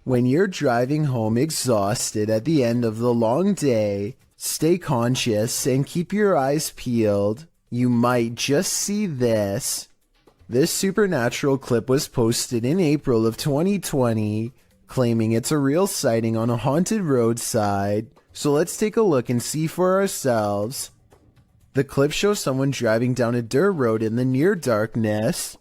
When you're driving home exhausted at the end of the long day, stay conscious and keep your eyes peeled. You might just see this. This supernatural clip was posted in April of 2020, claiming it's a real sighting on a haunted roadside. So let's take a look and see for ourselves. The clip shows someone driving down a dirt road in the near darkness.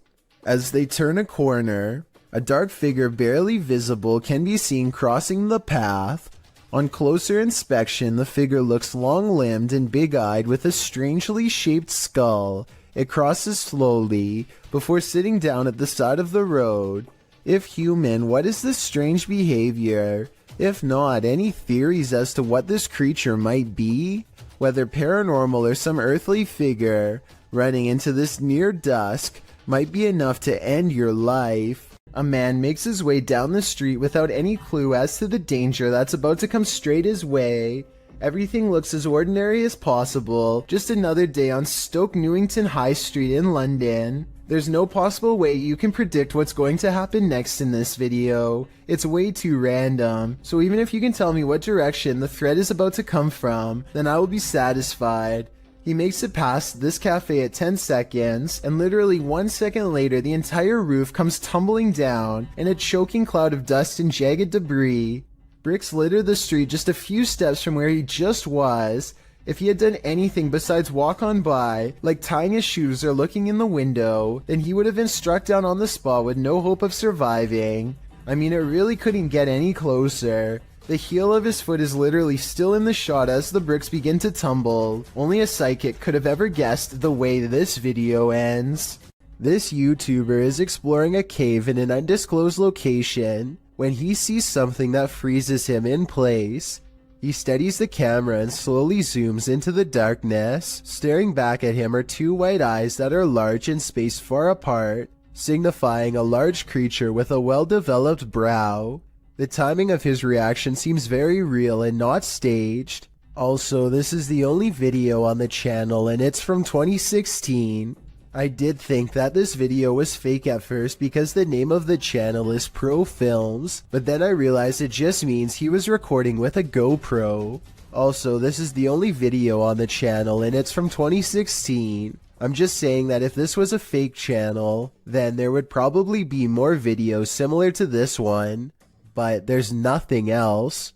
As they turn a corner, a dark figure barely visible can be seen crossing the path. On closer inspection, the figure looks long-limbed and big-eyed with a strangely shaped skull. It crosses slowly before sitting down at the side of the road. If human, what is this strange behavior? If not, any theories as to what this creature might be? Whether paranormal or some earthly figure running into this near dusk might be enough to end your life. A man makes his way down the street without any clue as to the danger that's about to come straight his way. Everything looks as ordinary as possible, just another day on Stoke Newington High Street in London. There's no possible way you can predict what's going to happen next in this video. It's way too random, so even if you can tell me what direction the thread is about to come from, then I will be satisfied. He makes it past this cafe at 10 seconds, and literally 1 second later the entire roof comes tumbling down in a choking cloud of dust and jagged debris. Bricks litter the street just a few steps from where he just was. If he had done anything besides walk on by, like tying his shoes or looking in the window, then he would have been struck down on the spot with no hope of surviving. I mean, it really couldn't get any closer. The heel of his foot is literally still in the shot as the bricks begin to tumble. Only a psychic could have ever guessed the way this video ends. This YouTuber is exploring a cave in an undisclosed location when he sees something that freezes him in place. He steadies the camera and slowly zooms into the darkness. Staring back at him are two white eyes that are large and spaced far apart, signifying a large creature with a well-developed brow. The timing of his reaction seems very real and not staged. Also, this is the only video on the channel and it's from 2016. I did think that this video was fake at first because the name of the channel is Pro Films, but then I realized it just means he was recording with a GoPro. Also, this is the only video on the channel and it's from 2016. I'm just saying that if this was a fake channel, then there would probably be more videos similar to this one. But there's nothing else.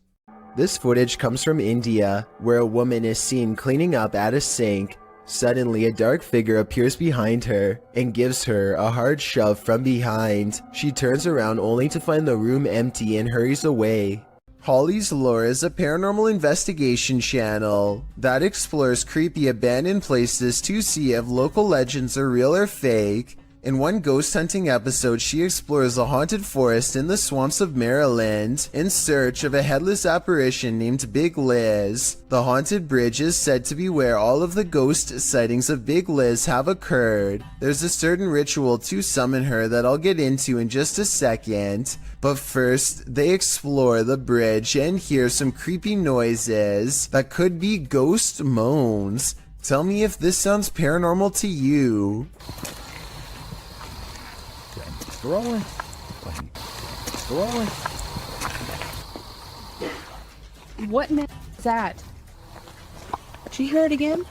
This footage comes from India, where a woman is seen cleaning up at a sink. Suddenly, a dark figure appears behind her and gives her a hard shove from behind. She turns around only to find the room empty and hurries away. Holly's Lore is a paranormal investigation channel that explores creepy abandoned places to see if local legends are real or fake. In one ghost hunting episode, she explores a haunted forest in the swamps of Maryland in search of a headless apparition named Big Liz. The haunted bridge is said to be where all of the ghost sightings of Big Liz have occurred. There's a certain ritual to summon her that I'll get into in just a second, but first they explore the bridge and hear some creepy noises that could be ghost moans. Tell me if this sounds paranormal to you. Rolling. Rolling. What is that? Did you hear it again?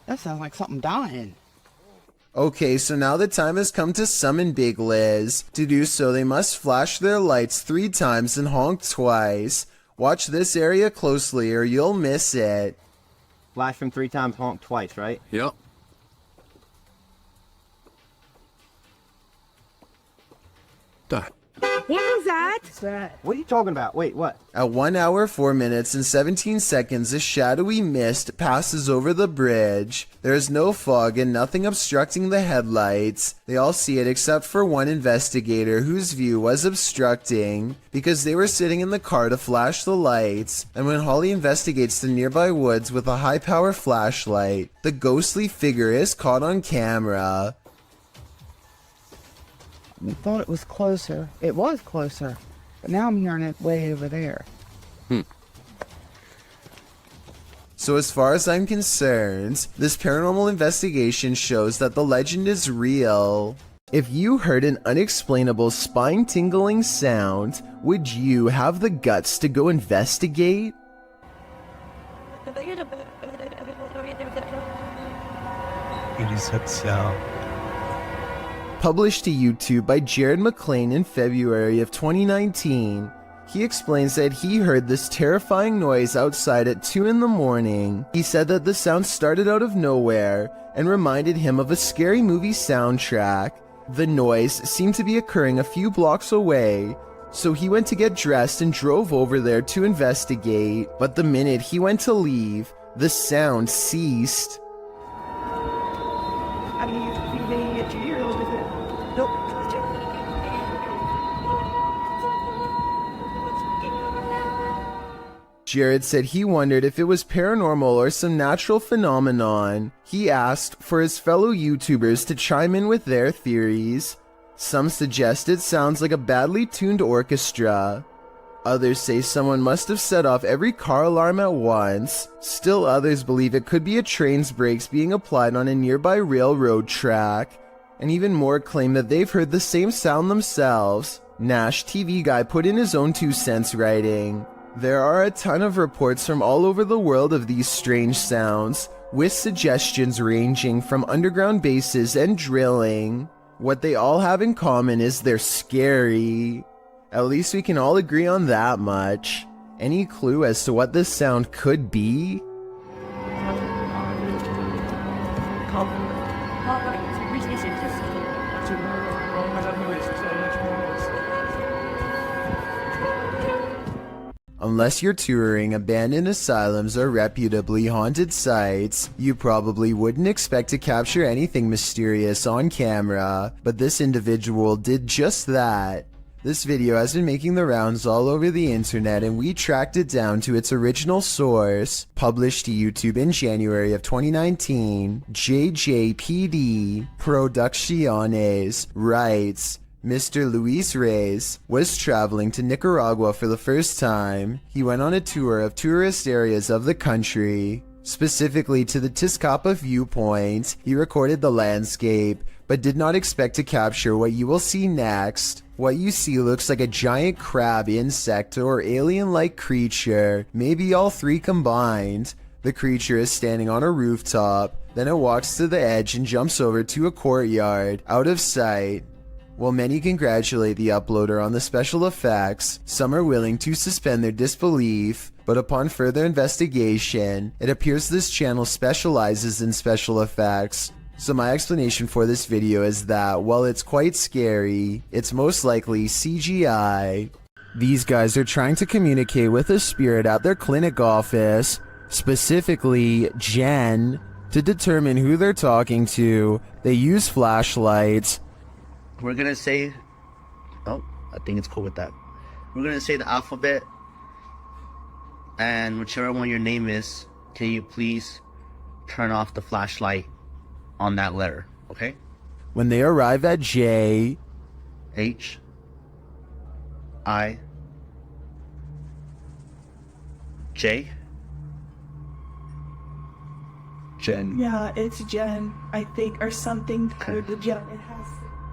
That sounds like something dying. Okay, so now the time has come to summon Big Liz. To do so, they must flash their lights 3 times and honk twice. Watch this area closely or you'll miss it. Flash them 3 times, honk twice, right? Yep. That. What was that? What are you talking about? Wait, what? At 1 hour, 4 minutes, and 17 seconds, a shadowy mist passes over the bridge. There is no fog and nothing obstructing the headlights. They all see it except for one investigator whose view was obstructing because they were sitting in the car to flash the lights. And when Holly investigates the nearby woods with a high-power flashlight, the ghostly figure is caught on camera. I thought it was closer. It was closer. But now I'm hearing it way over there. So as far as I'm concerned, this paranormal investigation shows that the legend is real. If you heard an unexplainable spine-tingling sound, would you have the guts to go investigate? It is a sound. Published to YouTube by Jared McLean in February of 2019, he explains that he heard this terrifying noise outside at 2 in the morning. He said that the sound started out of nowhere and reminded him of a scary movie soundtrack. The noise seemed to be occurring a few blocks away, so he went to get dressed and drove over there to investigate. But the minute he went to leave, the sound ceased. Jared said he wondered if it was paranormal or some natural phenomenon. He asked for his fellow YouTubers to chime in with their theories. Some suggest it sounds like a badly tuned orchestra. Others say someone must have set off every car alarm at once. Still others believe it could be a train's brakes being applied on a nearby railroad track. And even more claim that they've heard the same sound themselves. Nash TV Guy put in his own 2 cents writing, "There are a ton of reports from all over the world of these strange sounds, with suggestions ranging from underground bases and drilling. What they all have in common is they're scary. At least we can all agree on that much. Any clue as to what this sound could be?" Unless you're touring abandoned asylums or reputably haunted sites, you probably wouldn't expect to capture anything mysterious on camera, but this individual did just that. This video has been making the rounds all over the internet, and we tracked it down to its original source. Published to YouTube in January of 2019, JJPD Producciones writes, Mr. Luis Reyes was traveling to Nicaragua for the first time. He went on a tour of tourist areas of the country, specifically to the Tizcapa viewpoint. He recorded the landscape, but did not expect to capture what you will see next. What you see looks like a giant crab, insect, or alien-like creature, maybe all 3 combined. The creature is standing on a rooftop, then it walks to the edge and jumps over to a courtyard, out of sight. While many congratulate the uploader on the special effects, some are willing to suspend their disbelief, but upon further investigation, it appears this channel specializes in special effects. So my explanation for this video is that, while it's quite scary, it's most likely CGI. These guys are trying to communicate with a spirit at their clinic office, specifically Jen. To determine who they're talking to, they use flashlights. We're gonna say, oh, I think it's cool with that. We're gonna say the alphabet, and whichever one your name is, can you please turn off the flashlight on that letter, okay? When they arrive at J, H, I, J, Jen. Yeah, it's Jen, I think, or something called the Jen. It has.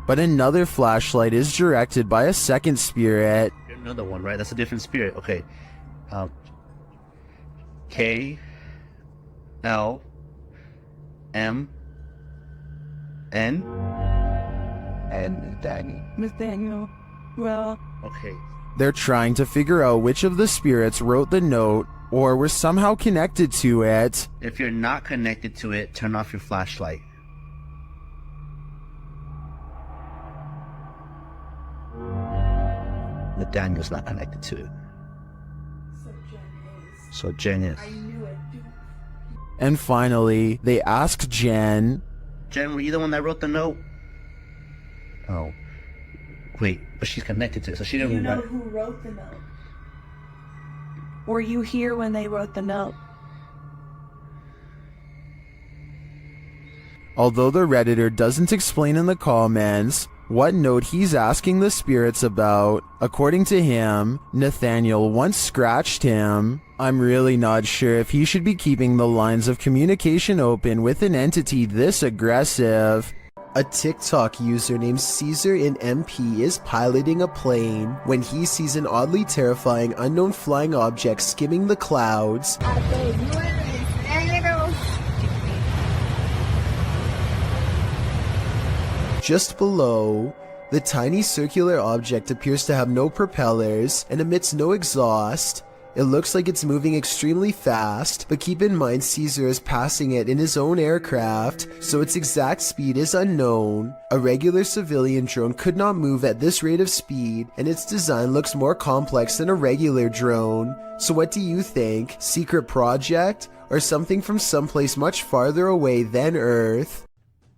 but another flashlight is directed by a second spirit. Another one, right? That's a different spirit. Okay. K, L, M, N, And Danny. Nathaniel. Well, okay. They're trying to figure out which of the spirits wrote the note or were somehow connected to it. If you're not connected to it, turn off your flashlight. Nathaniel's not connected to it. so Jen is. So Jen is. I knew it. And finally, they asked Jen, Jen, were you the one that wrote the note? Oh. Wait, but she's connected to it, so she didn't You know remember. who wrote the note? Were you here when they wrote the note? although the Redditor doesn't explain in the comments, what note he's asking the spirits about. According to him, Nathaniel once scratched him. I'm really not sure if he should be keeping the lines of communication open with an entity this aggressive. A TikTok user named Caesar in MP is piloting a plane when he sees an oddly terrifying unknown flying object skimming the clouds. Just below, the tiny circular object appears to have no propellers and emits no exhaust. It looks like it's moving extremely fast, but keep in mind Caesar is passing it in his own aircraft, so its exact speed is unknown. A regular civilian drone could not move at this rate of speed, and its design looks more complex than a regular drone. So what do you think? Secret project? Or something from someplace much farther away than Earth?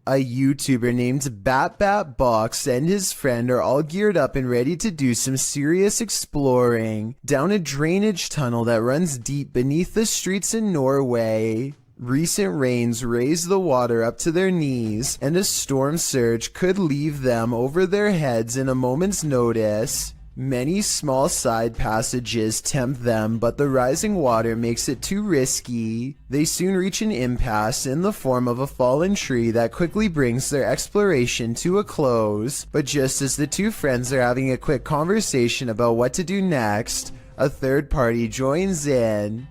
A YouTuber named BatBatBox and his friend are all geared up and ready to do some serious exploring down a drainage tunnel that runs deep beneath the streets in Norway. Recent rains raised the water up to their knees, and a storm surge could leave them over their heads in a moment's notice. Many small side passages tempt them, but the rising water makes it too risky. They soon reach an impasse in the form of a fallen tree that quickly brings their exploration to a close. But just as the two friends are having a quick conversation about what to do next, a third party joins in.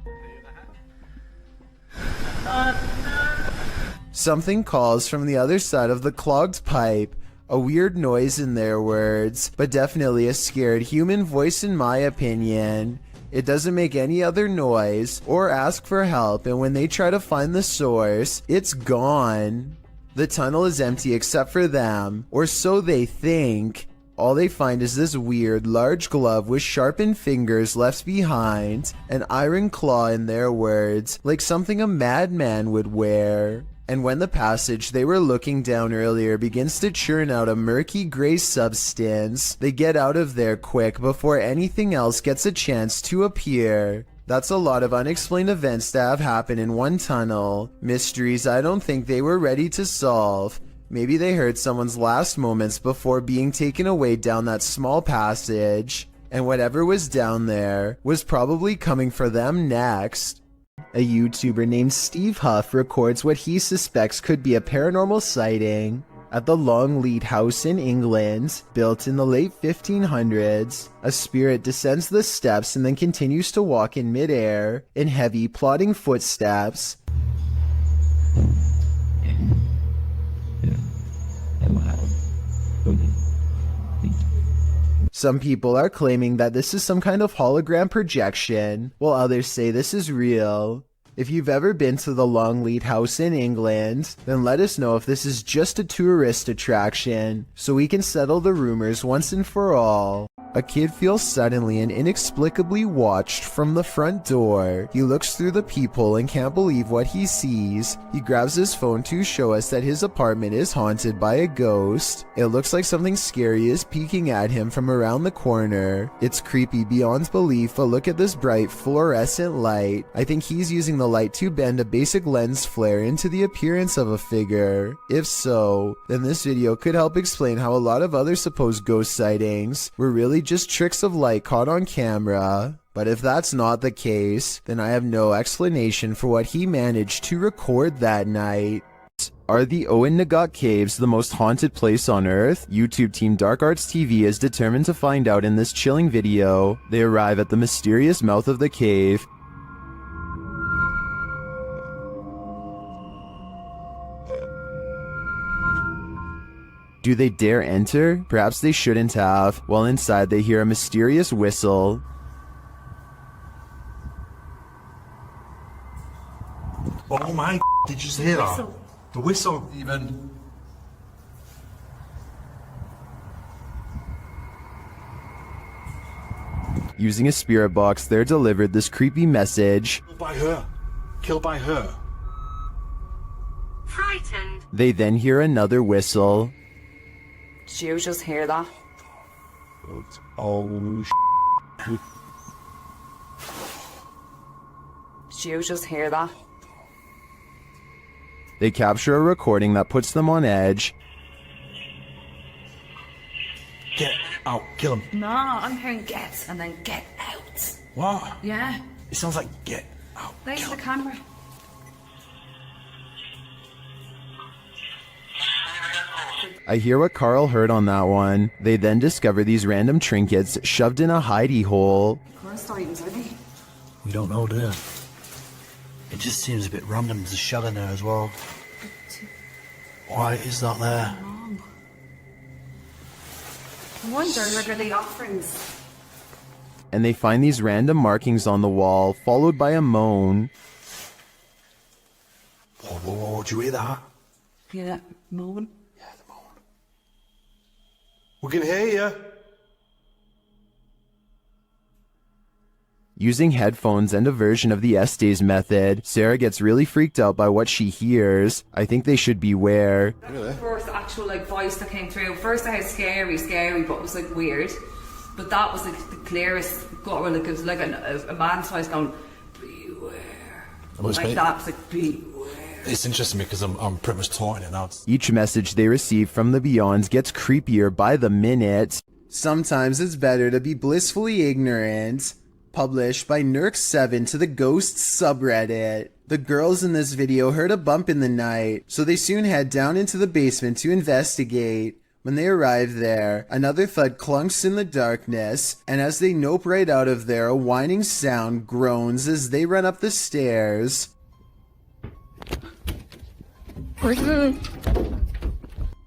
Something calls from the other side of the clogged pipe. A weird noise in their words, but definitely a scared human voice in my opinion. It doesn't make any other noise or ask for help, and when they try to find the source, it's gone. The tunnel is empty except for them, or so they think. All they find is this weird, large glove with sharpened fingers left behind, an iron claw in their words, like something a madman would wear. And when the passage they were looking down earlier begins to churn out a murky gray substance, they get out of there quick before anything else gets a chance to appear. That's a lot of unexplained events that have happened in one tunnel. Mysteries I don't think they were ready to solve. Maybe they heard someone's last moments before being taken away down that small passage. And whatever was down there was probably coming for them next. A YouTuber named Steve Huff records what he suspects could be a paranormal sighting. At the Longleat House in England, built in the late 1500s, a spirit descends the steps and then continues to walk in midair in heavy, plodding footsteps. Some people are claiming that this is some kind of hologram projection, while others say this is real. If you've ever been to the Longleat House in England, then let us know if this is just a tourist attraction, so we can settle the rumors once and for all. A kid feels suddenly and inexplicably watched from the front door. He looks through the peephole and can't believe what he sees. He grabs his phone to show us that his apartment is haunted by a ghost. It looks like something scary is peeking at him from around the corner. It's creepy beyond belief, but look at this bright fluorescent light. I think he's using the light to bend a basic lens flare into the appearance of a figure. If so, then this video could help explain how a lot of other supposed ghost sightings were really just tricks of light caught on camera. But if that's not the case, then I have no explanation for what he managed to record that night. Are the Owen Nagat Caves the most haunted place on Earth? YouTube team Dark Arts TV is determined to find out in this chilling video. They arrive at the mysterious mouth of the cave. Do they dare enter? Perhaps they shouldn't have. While inside, they hear a mysterious whistle. Oh my, did you just hear that? The whistle even. Using a spirit box, they're delivered this creepy message. Killed by her. Killed by her. Frightened. They then hear another whistle. Did you just hear that? Oh, Did you just hear that? They capture a recording that puts them on edge. get out, kill him. No, I'm hearing get and then get out. What? Yeah. It sounds like get out. There's kill the him. camera. I hear what Carl heard on that one. They then discover these random trinkets shoved in a hidey hole. Cursed items, are they? We don't know, do you? It just seems a bit random. There's a shell in there as well. Why is that there? I wonder, like, are they offerings? And they find these random markings on the wall, followed by a moan. Whoa, whoa, whoa, do you hear that? Yeah, moving. Yeah, the moan. We can hear you. Using headphones and a version of the Estes method, Sarah gets really freaked out by what she hears. I think they should beware. That was the first actual like voice that came through. First I had scary, but it was like weird. But that was like the clearest gutter, like it was like a man's voice going, beware. Like that, was like, beware. It's interesting because I'm pretty much taunting it now. Each message they receive from the beyond gets creepier by the minute. Sometimes it's better to be blissfully ignorant. Published by Nerk7 to the Ghosts subreddit. The girls in this video heard a bump in the night, so they soon head down into the basement to investigate. When they arrive there, another thud clunks in the darkness, and as they nope right out of there, a whining sound groans as they run up the stairs.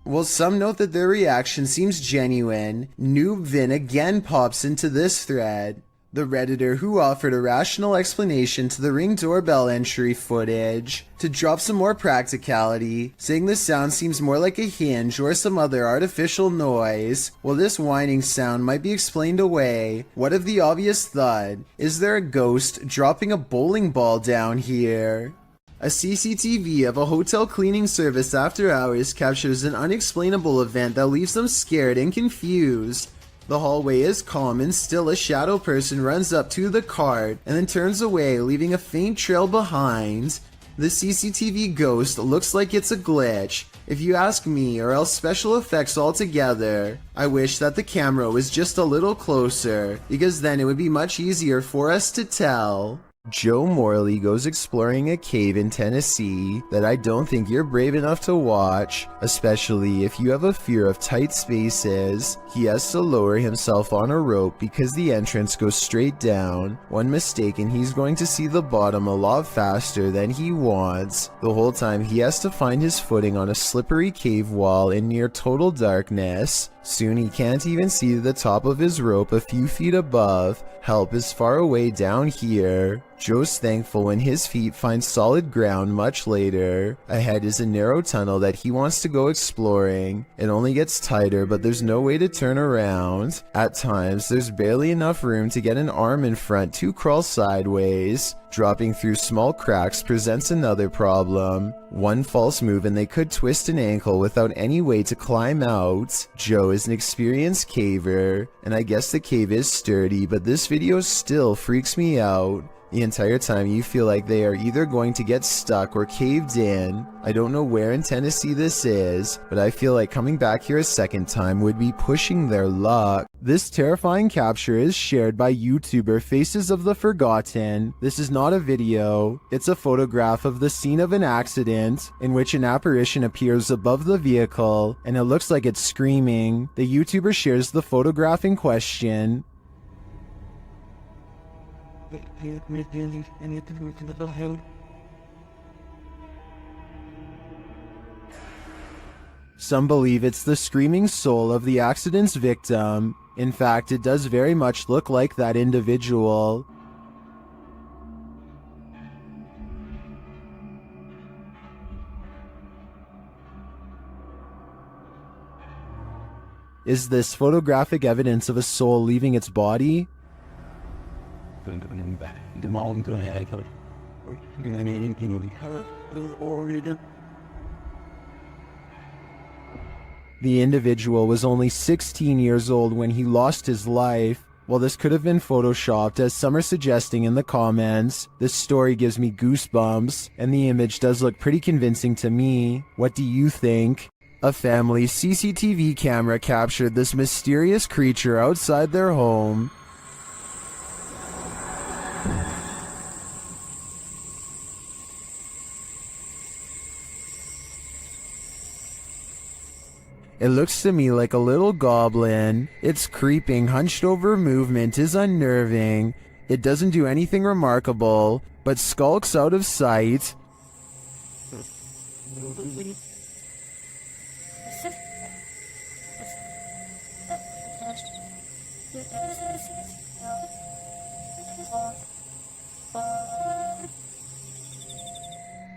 While some note that their reaction seems genuine, Noob Vin again pops into this thread. The Redditor who offered a rational explanation to the Ring doorbell entry footage to drop some more practicality, saying the sound seems more like a hinge or some other artificial noise. While this whining sound might be explained away, what of the obvious thud? Is there a ghost dropping a bowling ball down here? A CCTV of a hotel cleaning service after hours captures an unexplainable event that leaves them scared and confused. The hallway is calm and still a shadow person runs up to the cart and then turns away, leaving a faint trail behind. The CCTV ghost looks like it's a glitch, if you ask me, or else special effects altogether. I wish that the camera was just a little closer, because then it would be much easier for us to tell. Joe Morley goes exploring a cave in Tennessee that I don't think you're brave enough to watch, especially if you have a fear of tight spaces. He has to lower himself on a rope because the entrance goes straight down. When mistaken, he's going to see the bottom a lot faster than he wants. The whole time he has to find his footing on a slippery cave wall in near total darkness. Soon he can't even see the top of his rope a few feet above. Help is far away down here. Joe's thankful when his feet find solid ground much later. Ahead is a narrow tunnel that he wants to go exploring. It only gets tighter, but there's no way to turn around. At times, there's barely enough room to get an arm in front to crawl sideways. Dropping through small cracks presents another problem. One false move and they could twist an ankle without any way to climb out. Joe is an experienced caver, and I guess the cave is sturdy, but this video still freaks me out. The entire time you feel like they are either going to get stuck or caved in. I don't know where in Tennessee this is, but I feel like coming back here a second time would be pushing their luck. This terrifying capture is shared by YouTuber Faces of the Forgotten. This is not a video, it's a photograph of the scene of an accident in which an apparition appears above the vehicle and it looks like it's screaming. The YouTuber shares the photograph in question. Some believe it's the screaming soul of the accident's victim. In fact, it does very much look like that individual. Is this photographic evidence of a soul leaving its body? The individual was only 16 years old when he lost his life. While this could have been photoshopped, as some are suggesting in the comments, this story gives me goosebumps, and the image does look pretty convincing to me. What do you think? A family CCTV camera captured this mysterious creature outside their home. It looks to me like a little goblin. Its creeping, hunched-over movement is unnerving. It doesn't do anything remarkable, but skulks out of sight.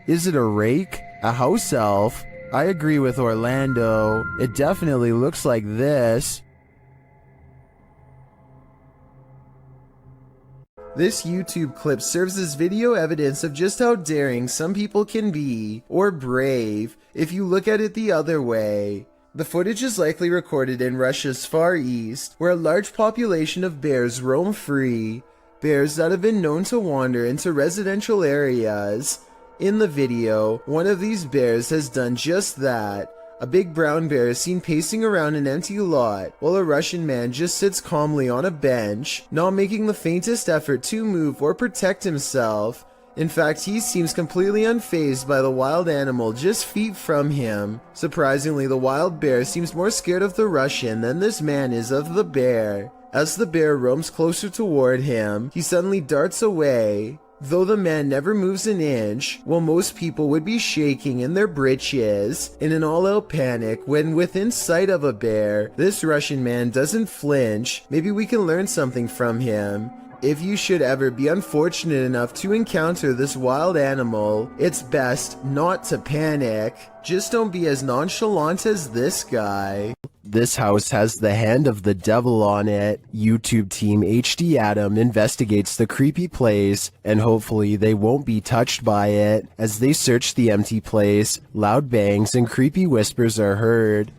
Is it a rake? A house elf? I agree with Orlando. It definitely looks like this. This YouTube clip serves as video evidence of just how daring some people can be, or brave, if you look at it the other way. The footage is likely recorded in Russia's Far East, where a large population of bears roam free, bears that have been known to wander into residential areas. In the video, one of these bears has done just that. A big brown bear is seen pacing around an empty lot, while a Russian man just sits calmly on a bench, not making the faintest effort to move or protect himself. In fact, he seems completely unfazed by the wild animal just feet from him. Surprisingly, the wild bear seems more scared of the Russian than this man is of the bear. As the bear roams closer toward him, he suddenly darts away. Though the man never moves an inch, while most people would be shaking in their britches in an all-out panic when within sight of a bear, this Russian man doesn't flinch. Maybe we can learn something from him. If you should ever be unfortunate enough to encounter this wild animal, it's best not to panic. Just don't be as nonchalant as this guy. This house has the hand of the devil on it. YouTube team HD Adam investigates the creepy place, and hopefully they won't be touched by it. As they search the empty place, loud bangs and creepy whispers are heard.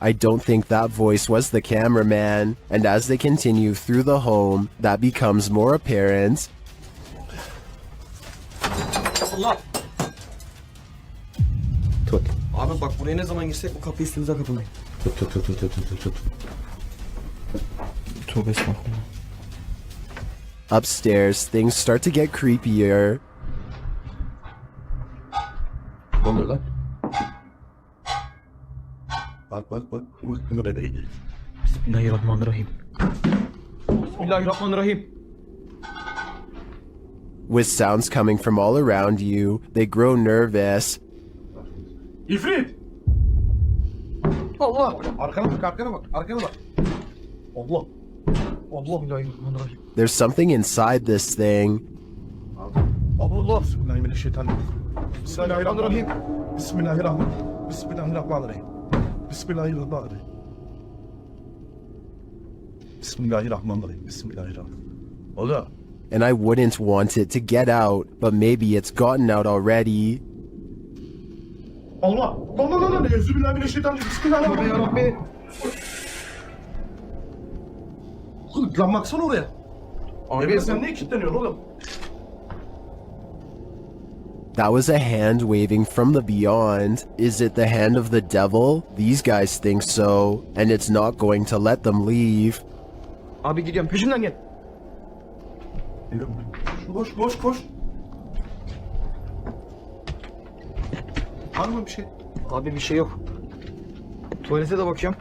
I don't think that voice was the cameraman, and as they continue through the home, that becomes more apparent. Tut. Abi bak buraya ne zaman girsek bu kapıyı üstümüze kapamayın. Tut. Tövbe estağfurullah. Upstairs, things start to get creepier. Ne oluyor lan? Bak. Böyle değil. Bismillahirrahmanirrahim. Bismillahirrahmanirrahim. With sounds coming from all around you, they grow nervous. İfrit! Allah! Arkana bak. Allah! Allah Bismillahirrahmanirrahim. There's something inside this thing. Allah! Bismillahirrahmanirrahim. Bismillahirrahmanirrahim. Allah! And I wouldn't want it to get out, but maybe it's gotten out already. Allah! Bismillahirrahmanirrahim. Lan baksana oraya. Abi sen niye kilitleniyorsun oğlum? That was a hand waving from the beyond. Is it the hand of the devil? These guys think so, and it's not going to let them leave. Abi gidiyorum peşimden gel. Koş. Var mı bir şey? Abi bir şey yok. Tuvalete de bakıyorum.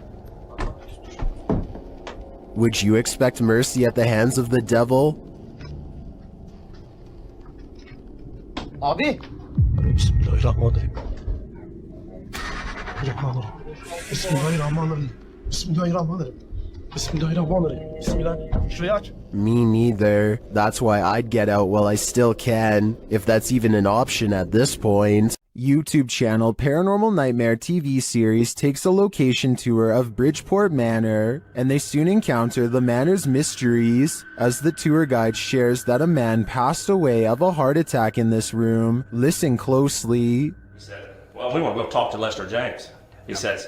Would you expect mercy at the hands of the devil? Abi. Bismillahirrahmanirrahim. Bismillahirrahmanirrahim. Şurayı aç. Me neither. That's why I'd get out while I still can, if that's even an option at this point. YouTube channel Paranormal Nightmare TV series takes a location tour of Bridgeport Manor, and they soon encounter the manor's mysteries, as the tour guide shares that a man passed away of a heart attack in this room. Listen closely. He said, well, we want to go talk to Lester James. He says,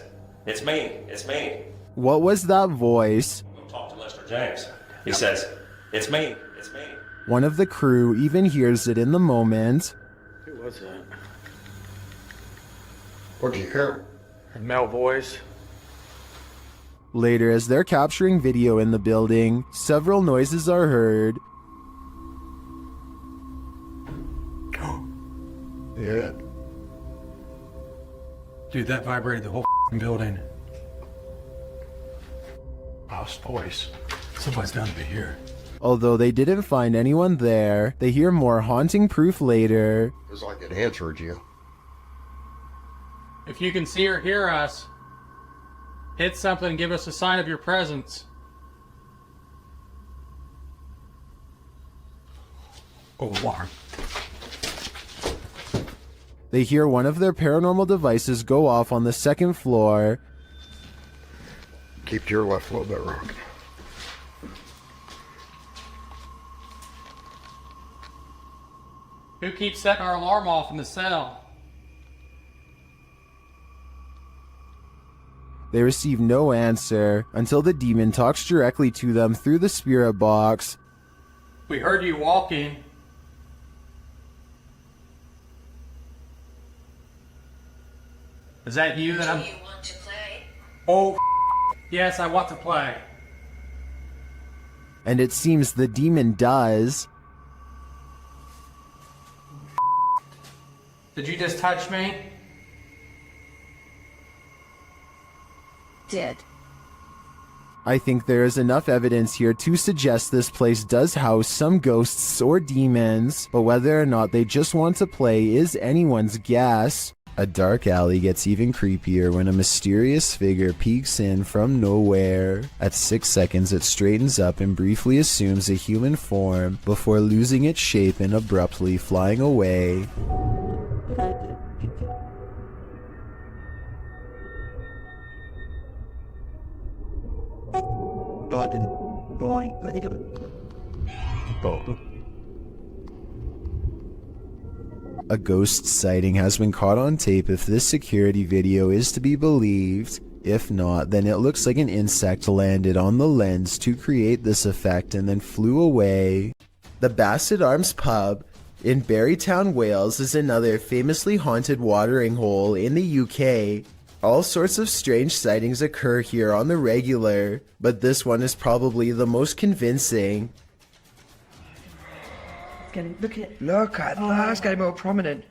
It's me. It's me. What was that voice? Talk to Lester James. He says, it's me. It's me. One of the crew even hears it in the moment. Who was that? What'd you hear? A male voice. Later, as they're capturing video in the building, several noises are heard. Yeah. Dude, that vibrated the whole building. House voice. Somebody's bound to be here. Although they didn't find anyone there, they hear more haunting proof later. It was like it answered you. If you can see or hear us, hit something and give us a sign of your presence. Oh, alarm. They hear one of their paranormal devices go off on the second floor. Keep to your left a little bit, Rock. Who keeps setting our alarm off in the cell? They receive no answer until the demon talks directly to them through the spirit box. We heard you walking. Is that you that I'm... Do you want to play? Oh, yes, I want to play. And it seems the demon does. Did you just touch me? Did. I think there is enough evidence here to suggest this place does house some ghosts or demons, but whether or not they just want to play is anyone's guess. A dark alley gets even creepier when a mysterious figure peeks in from nowhere. At 6 seconds, it straightens up and briefly assumes a human form before losing its shape and abruptly flying away. A ghost sighting has been caught on tape if this security video is to be believed. If not, then it looks like an insect landed on the lens to create this effect and then flew away. The Basset Arms pub in Barrytown, Wales is another famously haunted watering hole in the UK. All sorts of strange sightings occur here on the regular, but this one is probably the most convincing. Look at that's getting more prominent.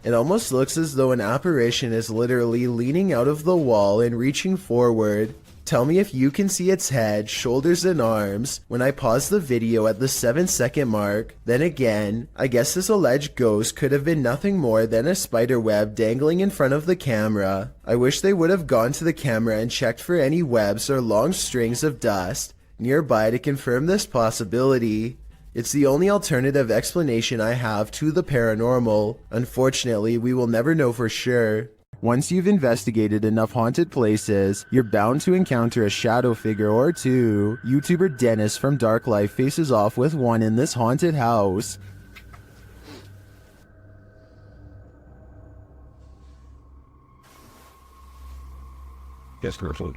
It almost looks as though an apparition is literally leaning out of the wall and reaching forward. Tell me if you can see its head, shoulders, and arms when I pause the video at the 7-second mark. Then again, I guess this alleged ghost could have been nothing more than a spider web dangling in front of the camera. I wish they would have gone to the camera and checked for any webs or long strings of dust nearby to confirm this possibility. It's the only alternative explanation I have to the paranormal. Unfortunately, we will never know for sure. Once you've investigated enough haunted places, you're bound to encounter a shadow figure or two. YouTuber Dennis from Dark Life faces off with one in this haunted house. Yes, Gertrude.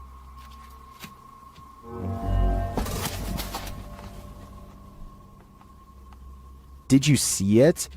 Did you see it?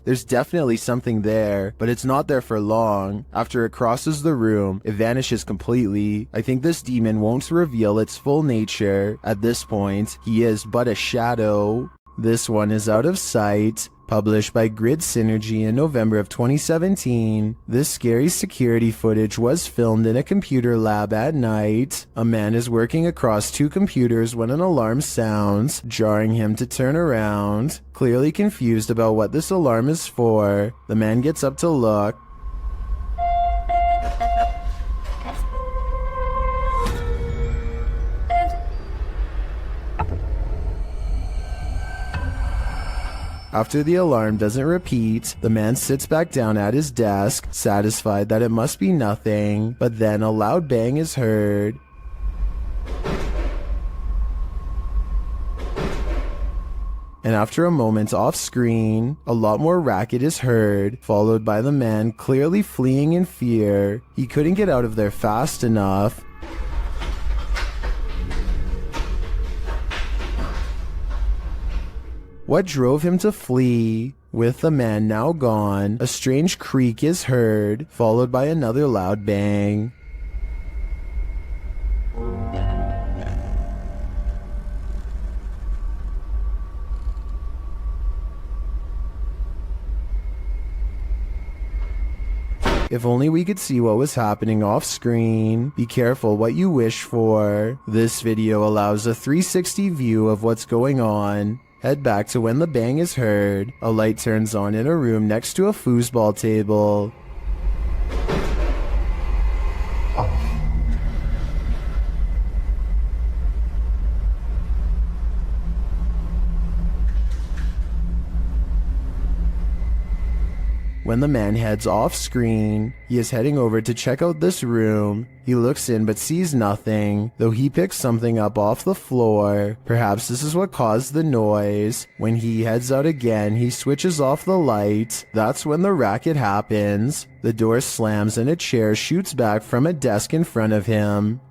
There's definitely something there, but it's not there for long. After it crosses the room, it vanishes completely. I think this demon won't reveal its full nature. At this point, he is but a shadow. This one is Out of Sight, published by Grid Synergy in November of 2017. This scary security footage was filmed in a computer lab at night. A man is working across two computers when an alarm sounds, jarring him to turn around. Clearly confused about what this alarm is for, the man gets up to look. After the alarm doesn't repeat, the man sits back down at his desk, satisfied that it must be nothing, but then a loud bang is heard. And after a moment off screen, a lot more racket is heard, followed by the man clearly fleeing in fear. He couldn't get out of there fast enough. What drove him to flee? With the man now gone, a strange creak is heard, followed by another loud bang. If only we could see what was happening off screen. Be careful what you wish for. This video allows a 360 view of what's going on. Head back to when the bang is heard. A light turns on in a room next to a foosball table. When the man heads off screen, he is heading over to check out this room. He looks in but sees nothing, though he picks something up off the floor. Perhaps this is what caused the noise. When he heads out again, he switches off the light. That's when the racket happens. The door slams and a chair shoots back from a desk in front of him.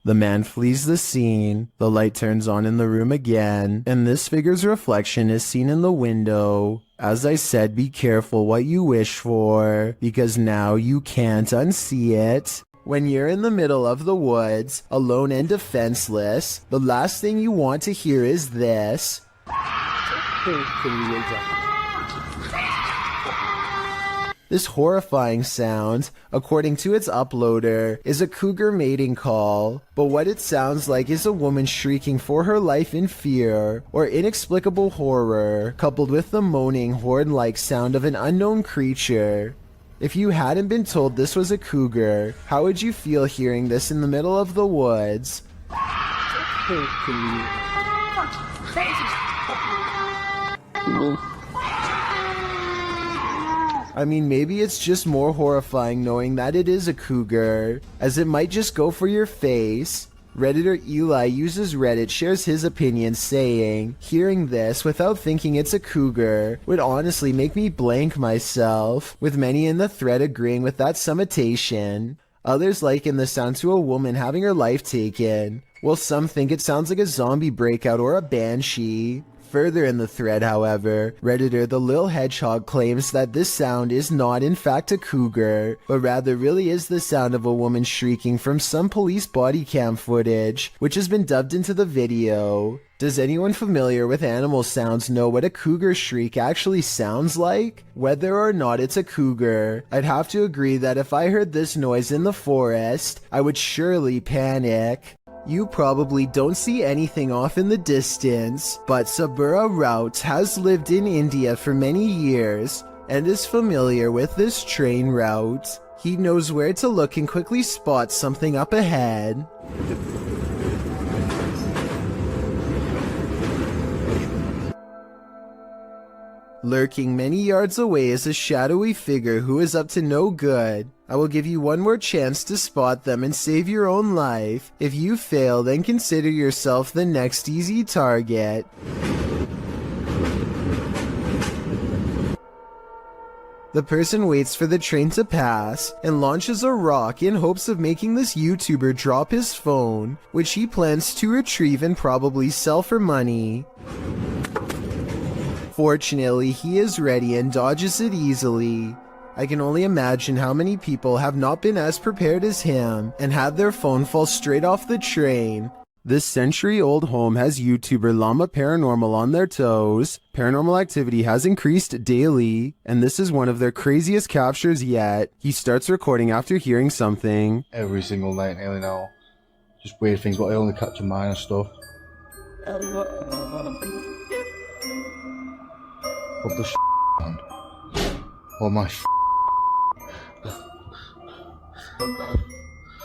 The man flees the scene, the light turns on in the room again, and this figure's reflection is seen in the window. As I said, be careful what you wish for, because now you can't unsee it. When you're in the middle of the woods, alone and defenseless, the last thing you want to hear is this. This horrifying sound, according to its uploader, is a cougar mating call, but what it sounds like is a woman shrieking for her life in fear or inexplicable horror, coupled with the moaning horn-like sound of an unknown creature. If you hadn't been told this was a cougar, how would you feel hearing this in the middle of the woods? I mean, maybe it's just more horrifying knowing that it is a cougar, as it might just go for your face. Redditor Eli uses Reddit shares his opinion saying, hearing this without thinking it's a cougar would honestly make me blank myself, with many in the thread agreeing with that summatation. Others liken the sound to a woman having her life taken, while some think it sounds like a zombie breakout or a banshee. Further in the thread, however, Redditor The Lil Hedgehog claims that this sound is not in fact a cougar, but rather really is the sound of a woman shrieking from some police body cam footage, which has been dubbed into the video. Does anyone familiar with animal sounds know what a cougar shriek actually sounds like? Whether or not it's a cougar, I'd have to agree that if I heard this noise in the forest, I would surely panic. You probably don't see anything off in the distance, but Sabura Rout has lived in India for many years and is familiar with this train route. He knows where to look and quickly spots something up ahead. Lurking many yards away is a shadowy figure who is up to no good. I will give you one more chance to spot them and save your own life. If you fail, then consider yourself the next easy target. The person waits for the train to pass and launches a rock in hopes of making this YouTuber drop his phone, which he plans to retrieve and probably sell for money. Fortunately, he is ready and dodges it easily. I can only imagine how many people have not been as prepared as him and had their phone fall straight off the train. This century-old home has YouTuber Llama Paranormal on their toes. Paranormal activity has increased daily, and this is one of their craziest captures yet. He starts recording after hearing something. Every single night nearly now. Just weird things, but I only capture minor stuff. What the man? Oh my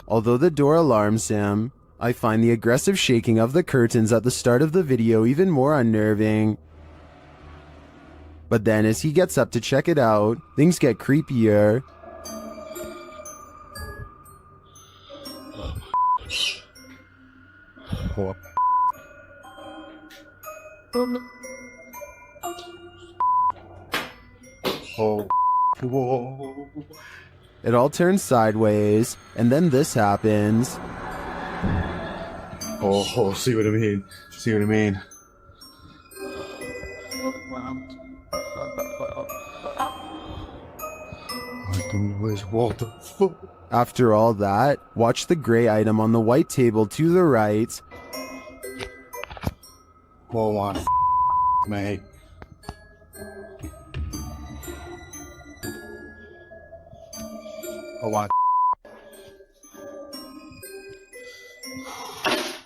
Although the door alarms him, I find the aggressive shaking of the curtains at the start of the video even more unnerving. But then as he gets up to check it out, things get creepier. Oh. Oh. Whoa. It all turns sideways, and then this happens. Oh, see what I mean? See what I mean? I don't know what the fuck. After all that, watch the gray item on the white table to the right. Oh, my mate. Oh, my.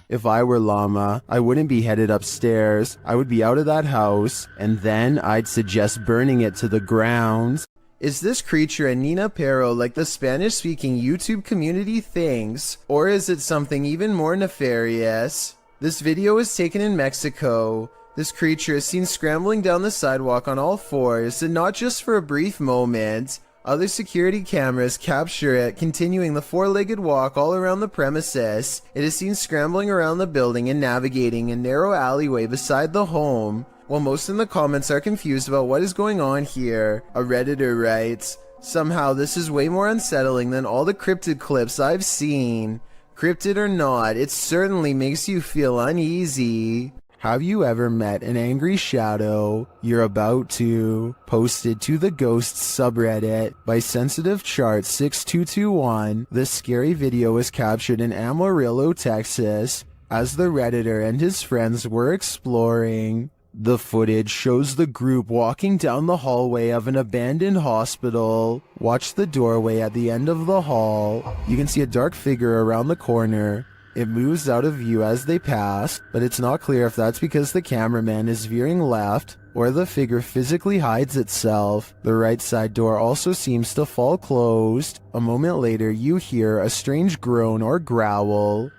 If I were Llama, I wouldn't be headed upstairs. I would be out of that house, and then I'd suggest burning it to the ground. Is this creature a Nina Pero like the Spanish-speaking YouTube community thinks, or is it something even more nefarious? This video was taken in Mexico. This creature is seen scrambling down the sidewalk on all fours, and not just for a brief moment. Other security cameras capture it continuing the four-legged walk all around the premises. It is seen scrambling around the building and navigating a narrow alleyway beside the home. While most in the comments are confused about what is going on here, a Redditor writes, "Somehow this is way more unsettling than all the cryptid clips I've seen. Cryptid or not, it certainly makes you feel uneasy." Have you ever met an angry shadow? You're about to. Posted to the Ghosts subreddit by Sensitive Chart 6221, this scary video was captured in Amarillo, Texas, as the Redditor and his friends were exploring. The footage shows the group walking down the hallway of an abandoned hospital. Watch the doorway at the end of the hall. You can see a dark figure around the corner. It moves out of view as they pass, but it's not clear if that's because the cameraman is veering left or the figure physically hides itself. The right side door also seems to fall closed. A moment later, you hear a strange groan or growl.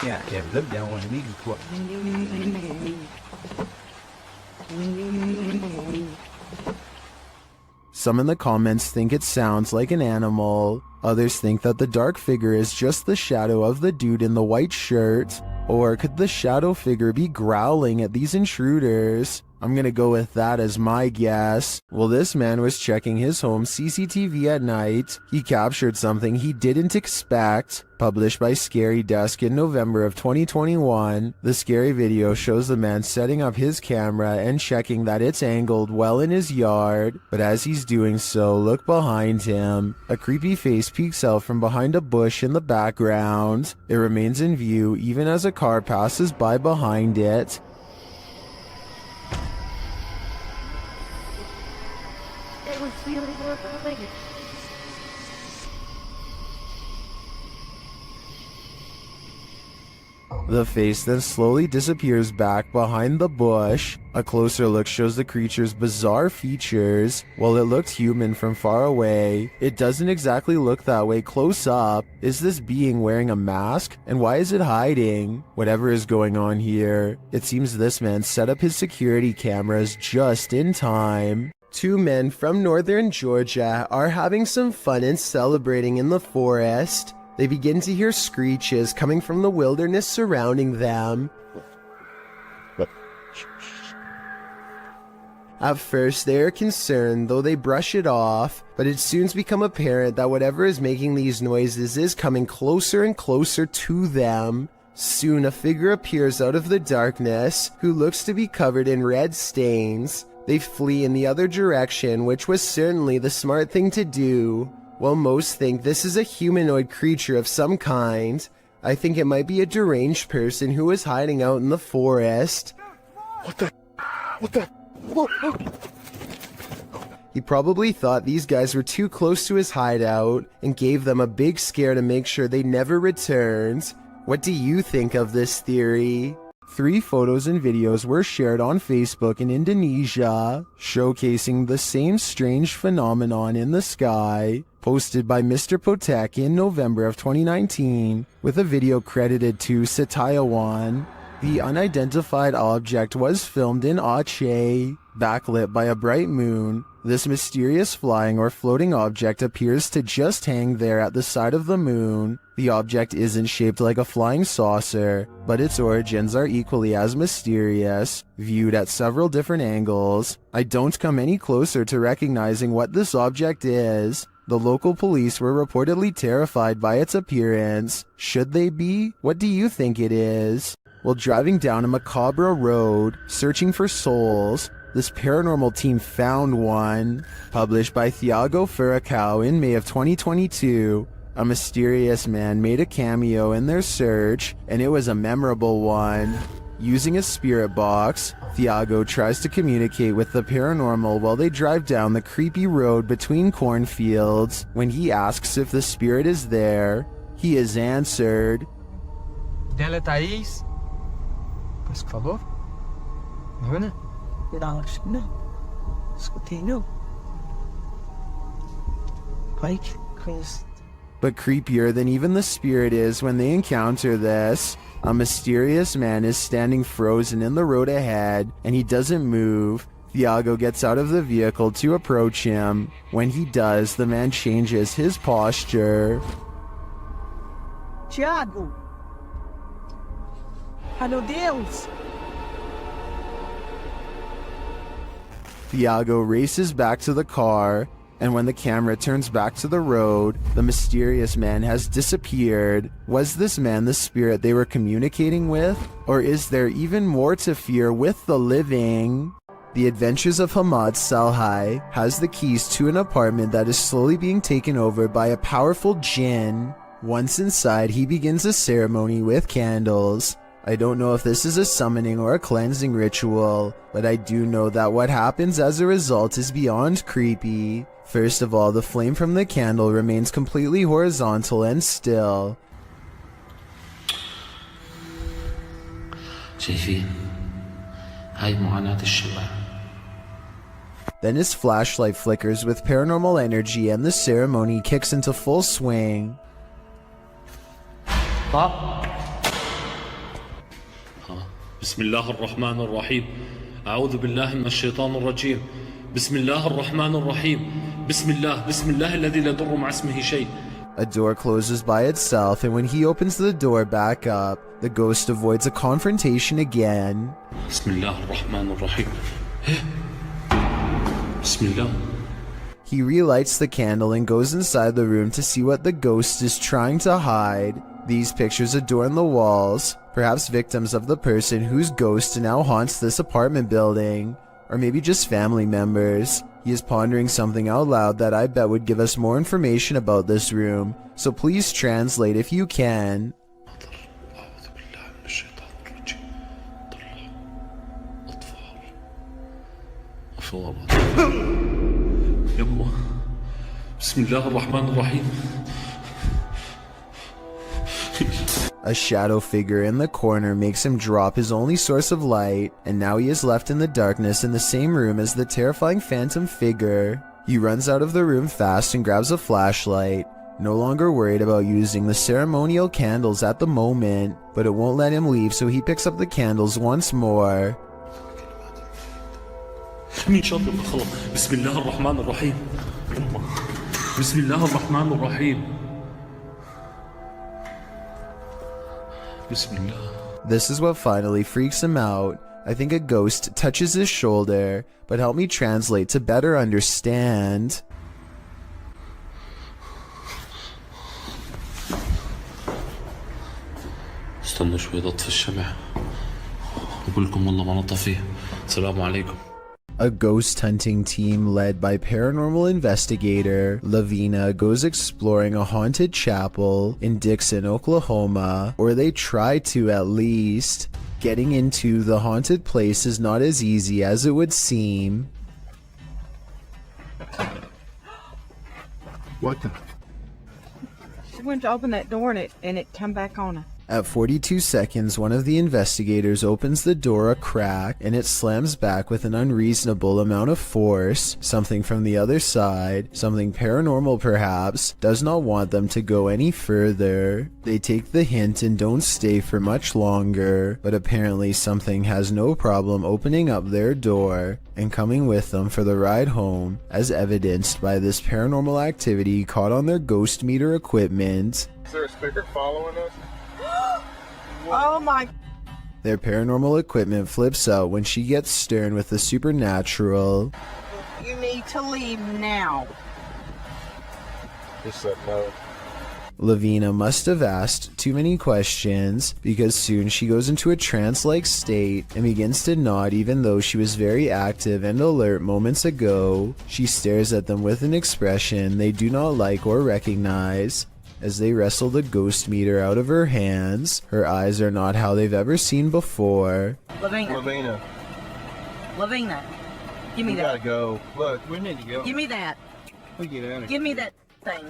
Yeah, look down on me. Some in the comments think it sounds like an animal. Others think that the dark figure is just the shadow of the dude in the white shirt. Or could the shadow figure be growling at these intruders? I'm gonna go with that as my guess. Well, this man was checking his home CCTV at night. He captured something he didn't expect. Published by Scary Dusk in November of 2021, the scary video shows the man setting up his camera and checking that it's angled well in his yard. But as he's doing so, look behind him. A creepy face peeks out from behind a bush in the background. It remains in view even as a car passes by behind it. The face then slowly disappears back behind the bush. A closer look shows the creature's bizarre features. While it looked human from far away, it doesn't exactly look that way close up. Is this being wearing a mask? And why is it hiding? Whatever is going on here, it seems this man set up his security cameras just in time. Two men from northern Georgia are having some fun and celebrating in the forest. They begin to hear screeches coming from the wilderness surrounding them. At first, they are concerned, though they brush it off, but it soon becomes apparent that whatever is making these noises is coming closer and closer to them. Soon, a figure appears out of the darkness, who looks to be covered in red stains. They flee in the other direction, which was certainly the smart thing to do. While most think this is a humanoid creature of some kind, I think it might be a deranged person who is hiding out in the forest. What the? He probably thought these guys were too close to his hideout and gave them a big scare to make sure they never returned. What do you think of this theory? 3 photos and videos were shared on Facebook in Indonesia, showcasing the same strange phenomenon in the sky, posted by Mr. Potek in November of 2019, with a video credited to Setiawan. The unidentified object was filmed in Aceh, backlit by a bright moon. This mysterious flying or floating object appears to just hang there at the side of the moon. The object isn't shaped like a flying saucer, but its origins are equally as mysterious, viewed at several different angles. I don't come any closer to recognizing what this object is. The local police were reportedly terrified by its appearance. Should they be? What do you think it is? While driving down a macabre road, searching for souls, this paranormal team found one. Published by Thiago Furacao in May of 2022, a mysterious man made a cameo in their search, and it was a memorable one. Using a spirit box, Thiago tries to communicate with the paranormal while they drive down the creepy road between cornfields. When he asks if the spirit is there, he is answered. Dela Thaís. Por favor. Ana? Não, escutei não. Pike, Chris. But creepier than even the spirit is when they encounter this. A mysterious man is standing frozen in the road ahead, and he doesn't move. Thiago gets out of the vehicle to approach him. When he does, the man changes his posture. Thiago! Ai, meu Deus! Thiago races back to the car, and when the camera turns back to the road, the mysterious man has disappeared. Was this man the spirit they were communicating with? Or is there even more to fear with the living? The Adventures of Hamad Salhai has the keys to an apartment that is slowly being taken over by a powerful jinn. Once inside, he begins a ceremony with candles. I don't know if this is a summoning or a cleansing ritual, but I do know that what happens as a result is beyond creepy. First of all, the flame from the candle remains completely horizontal and still. Then his flashlight flickers with paranormal energy and the ceremony kicks into full swing. بسم الله الرحمن الرحيم أعوذ بالله من الشيطان الرجيم بسم الله الرحمن الرحيم بسم الله الذي لا يضر مع اسمه شيء. A door closes by itself, and when he opens the door back up, the ghost avoids a confrontation again. بسم الله الرحمن الرحيم بسم الله. He relights the candle and goes inside the room to see what the ghost is trying to hide. These pictures adorn the walls, perhaps victims of the person whose ghost now haunts this apartment building, or maybe just family members. He is pondering something out loud that I bet would give us more information about this room, so please translate if you can. بسم الله الرحمن الرحيم. A shadow figure in the corner makes him drop his only source of light, and now he is left in the darkness in the same room as the terrifying phantom figure. He runs out of the room fast and grabs a flashlight, no longer worried about using the ceremonial candles at the moment, but it won't let him leave, so he picks up the candles once more. بسم الله الرحمن الرحيم بسم الله الرحمن الرحيم. This is what finally freaks him out. I think a ghost touches his shoulder, but help me translate to better understand. استنوا شوي اطفي الشمع وقول لكم والله ما نطفيه. السلام عليكم. A ghost hunting team led by paranormal investigator Lavina goes exploring a haunted chapel in Dixon, Oklahoma, or they try to at least. Getting into the haunted place is not as easy as it would seem. What the? She went to open that door and it come back on her. At 42 seconds, one of the investigators opens the door a crack and it slams back with an unreasonable amount of force. Something from the other side, something paranormal perhaps, does not want them to go any further. They take the hint and don't stay for much longer, but apparently something has no problem opening up their door and coming with them for the ride home, as evidenced by this paranormal activity caught on their ghost meter equipment. Is there a speaker following us? Oh my. Their paranormal equipment flips out when she gets stern with the supernatural. You need to leave now. Just said no. Lavina must have asked too many questions, because soon she goes into a trance-like state and begins to nod even though she was very active and alert moments ago. She stares at them with an expression they do not like or recognize. As they wrestle the ghost meter out of her hands, her eyes are not how they've ever seen before. Lavina. Give me We that. gotta go. Look, we need to go. Give me that. We get out of here. Give me that thing.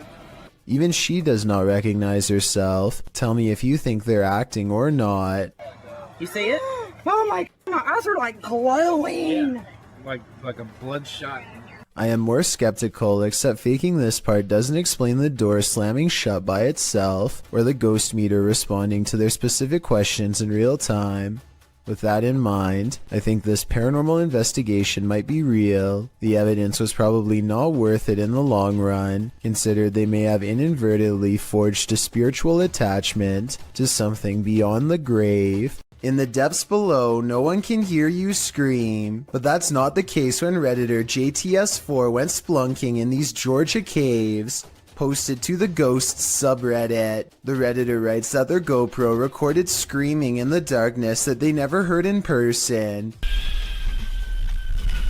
Even she does not recognize herself. Tell me if you think they're acting or not. You see it? Oh my eyes are like glowing. Like a bloodshot. I am more skeptical, except faking this part doesn't explain the door slamming shut by itself, or the ghost meter responding to their specific questions in real time. With that in mind, I think this paranormal investigation might be real. The evidence was probably not worth it in the long run, considered they may have inadvertently forged a spiritual attachment to something beyond the grave. In the depths below, no one can hear you scream, but that's not the case when Redditor JTS4 went splunking in these Georgia caves. Posted to the Ghosts subreddit. The Redditor writes that their GoPro recorded screaming in the darkness that they never heard in person.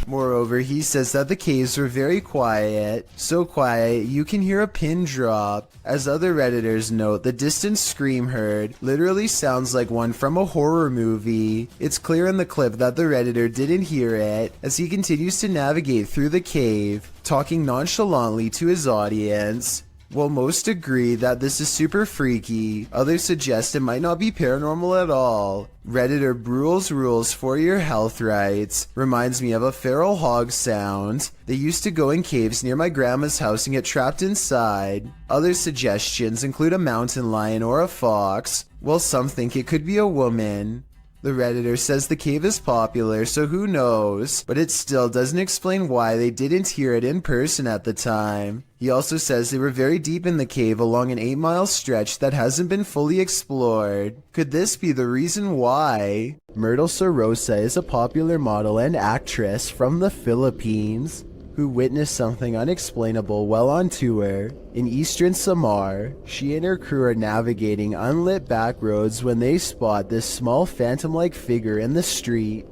Moreover, he says that the caves were very quiet, so quiet you can hear a pin drop. As other Redditors note, the distant scream heard literally sounds like one from a horror movie. It's clear in the clip that the Redditor didn't hear it, as he continues to navigate through the cave, talking nonchalantly to his audience. While most agree that this is super freaky, others suggest it might not be paranormal at all. Redditor Brule's Rules for Your Health writes, reminds me of a feral hog sound. They used to go in caves near my grandma's house and get trapped inside. Other suggestions include a mountain lion or a fox, while some think it could be a woman. The Redditor says the cave is popular, so who knows, but it still doesn't explain why they didn't hear it in person at the time. He also says they were very deep in the cave along an 8-mile stretch that hasn't been fully explored. Could this be the reason why? Myrtle Sorosa is a popular model and actress from the Philippines who witnessed something unexplainable while on tour. In eastern Samar, she and her crew are navigating unlit back roads when they spot this small phantom-like figure in the street.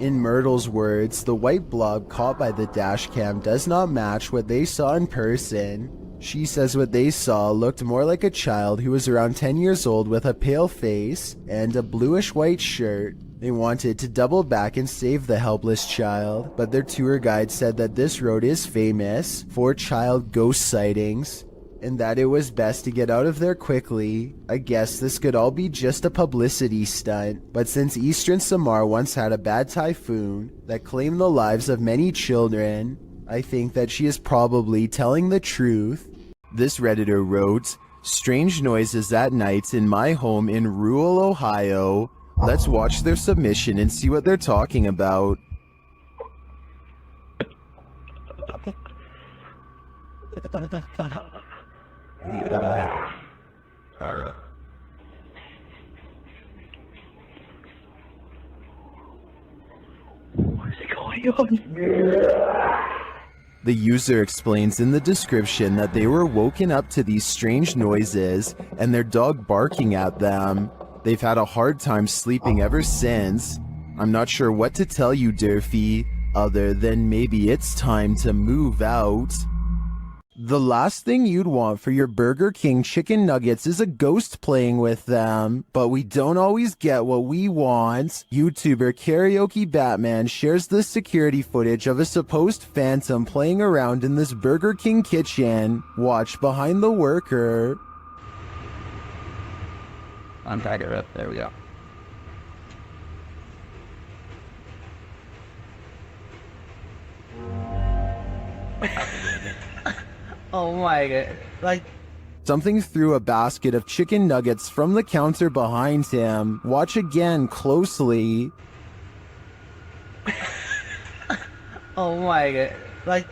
In Myrtle's words, the white blob caught by the dash cam does not match what they saw in person. She says what they saw looked more like a child who was around 10 years old with a pale face and a bluish-white shirt. They wanted to double back and save the helpless child, but their tour guide said that this road is famous for child ghost sightings, and that it was best to get out of there quickly. I guess this could all be just a publicity stunt, but since Eastern Samar once had a bad typhoon that claimed the lives of many children, I think that she is probably telling the truth. This Redditor wrote, strange noises at night in my home in rural Ohio. Let's watch their submission and see what they're talking about. What is going on? The user explains in the description that they were woken up to these strange noises and their dog barking at them. They've had a hard time sleeping ever since. I'm not sure what to tell you, Durfee, other than maybe it's time to move out. The last thing you'd want for your Burger King chicken nuggets is a ghost playing with them, but we don't always get what we want. YouTuber Karaoke Batman shares the security footage of a supposed phantom playing around in this Burger King kitchen. Watch behind the worker. I'm tied her up. There we go. Oh my god. Like, something threw a basket of chicken nuggets from the counter behind him. Watch again closely. oh my god. Like,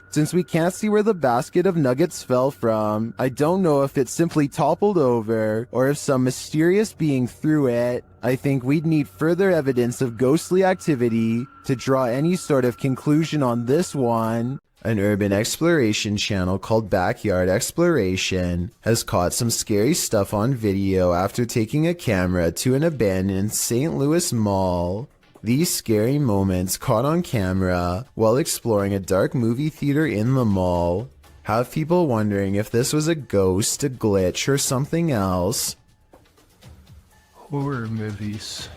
since we can't see where the basket of nuggets fell from, I don't know if it simply toppled over or if some mysterious being threw it. I think we'd need further evidence of ghostly activity to draw any sort of conclusion on this one. An urban exploration channel called Backyard Exploration has caught some scary stuff on video after taking a camera to an abandoned St. Louis mall. These scary moments caught on camera while exploring a dark movie theater in the mall have people wondering if this was a ghost, a glitch, or something else. Horror movies.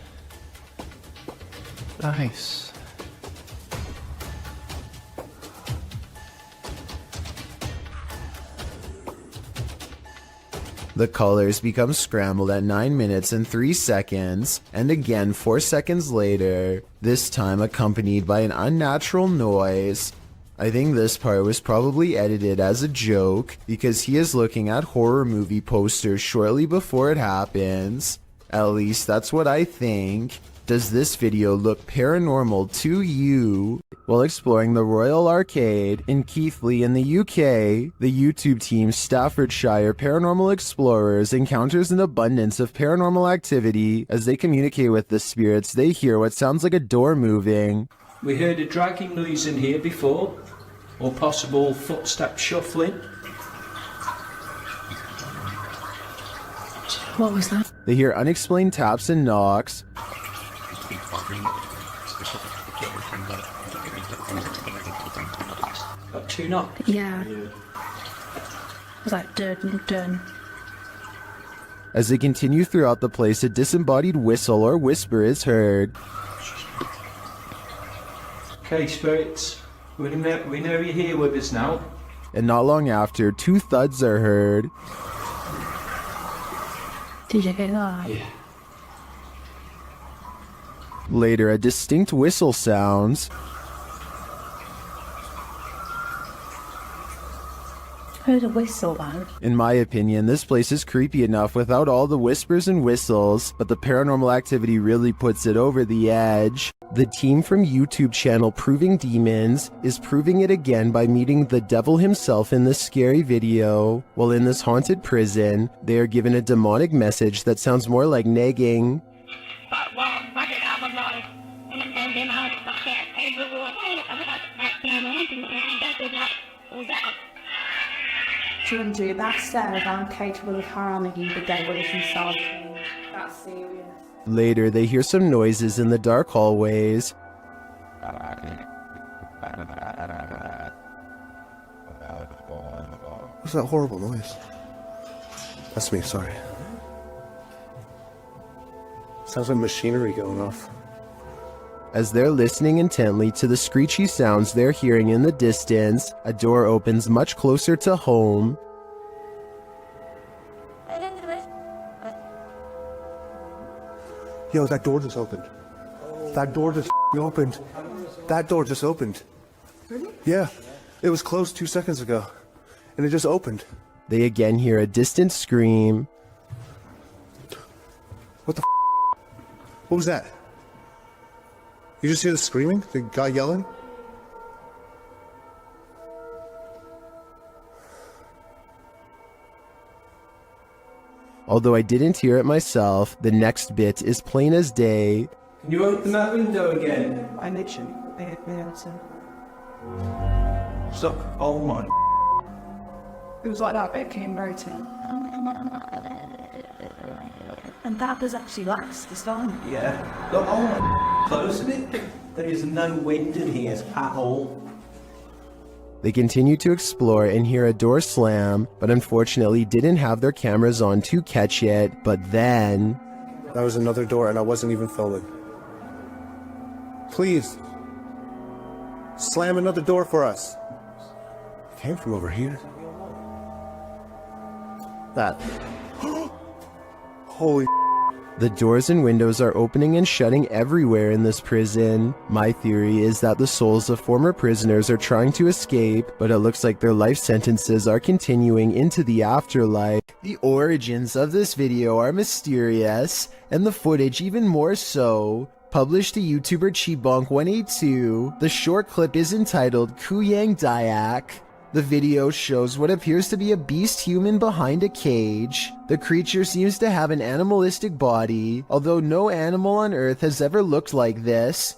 Nice. The colors become scrambled at 9 minutes and 3 seconds, and again 4 seconds later, this time accompanied by an unnatural noise. I think this part was probably edited as a joke, because he is looking at horror movie posters shortly before it happens. At least that's what I think. Does this video look paranormal to you? While exploring the Royal Arcade in Keighley in the UK, the YouTube team Staffordshire Paranormal Explorers encounters an abundance of paranormal activity as they communicate with the spirits. They hear what sounds like a door moving. We heard a dragging noise in here before, or possible footstep shuffling. What was that? They hear unexplained taps and knocks. Got 2 knocks? Yeah. Was that dun dun? As they continue throughout the place, a disembodied whistle or whisper is heard. Okay, spirits, we know you're here with us now. And not long after, 2 thuds are heard. Did you get that? Yeah. Later, a distinct whistle sounds. Heard a whistle, man. In my opinion, this place is creepy enough without all the whispers and whistles, but the paranormal activity really puts it over the edge. The team from YouTube channel Proving Demons is proving it again by meeting the devil himself in this scary video. While in this haunted prison, they are given a demonic message that sounds more like nagging. Children do that said, I'm capable of harming the devil if you solve me. That's serious. Later, they hear some noises in the dark hallways. What's that horrible noise? That's me, sorry. Sounds like machinery going off. As they're listening intently to the screechy sounds they're hearing in the distance, a door opens much closer to home. Yo, that door just opened. That door just opened. That door just opened. Yeah, it was closed 2 seconds ago, and it just opened. They again hear a distant scream. What the What was that? You just hear the screaming? The guy yelling? Although I didn't hear it myself, the next bit is plain as day. Can you open that window again? I literally answer. Stop. Oh my. It was like that bit came rotating. And that was actually last this time. Yeah. Look, oh my. Closing it. There is no wind in here at all. They continue to explore and hear a door slam, but unfortunately didn't have their cameras on to catch it. But then... That was another door and I wasn't even filming. Please. Slam another door for us. It came from over here. That. Holy... The doors and windows are opening and shutting everywhere in this prison. My theory is that the souls of former prisoners are trying to escape, but it looks like their life sentences are continuing into the afterlife. The origins of this video are mysterious, and the footage even more so. Published to YouTuber Chibonk182, the short clip is entitled Kuyang Dayak. The video shows what appears to be a beast human behind a cage. The creature seems to have an animalistic body, although no animal on Earth has ever looked like this.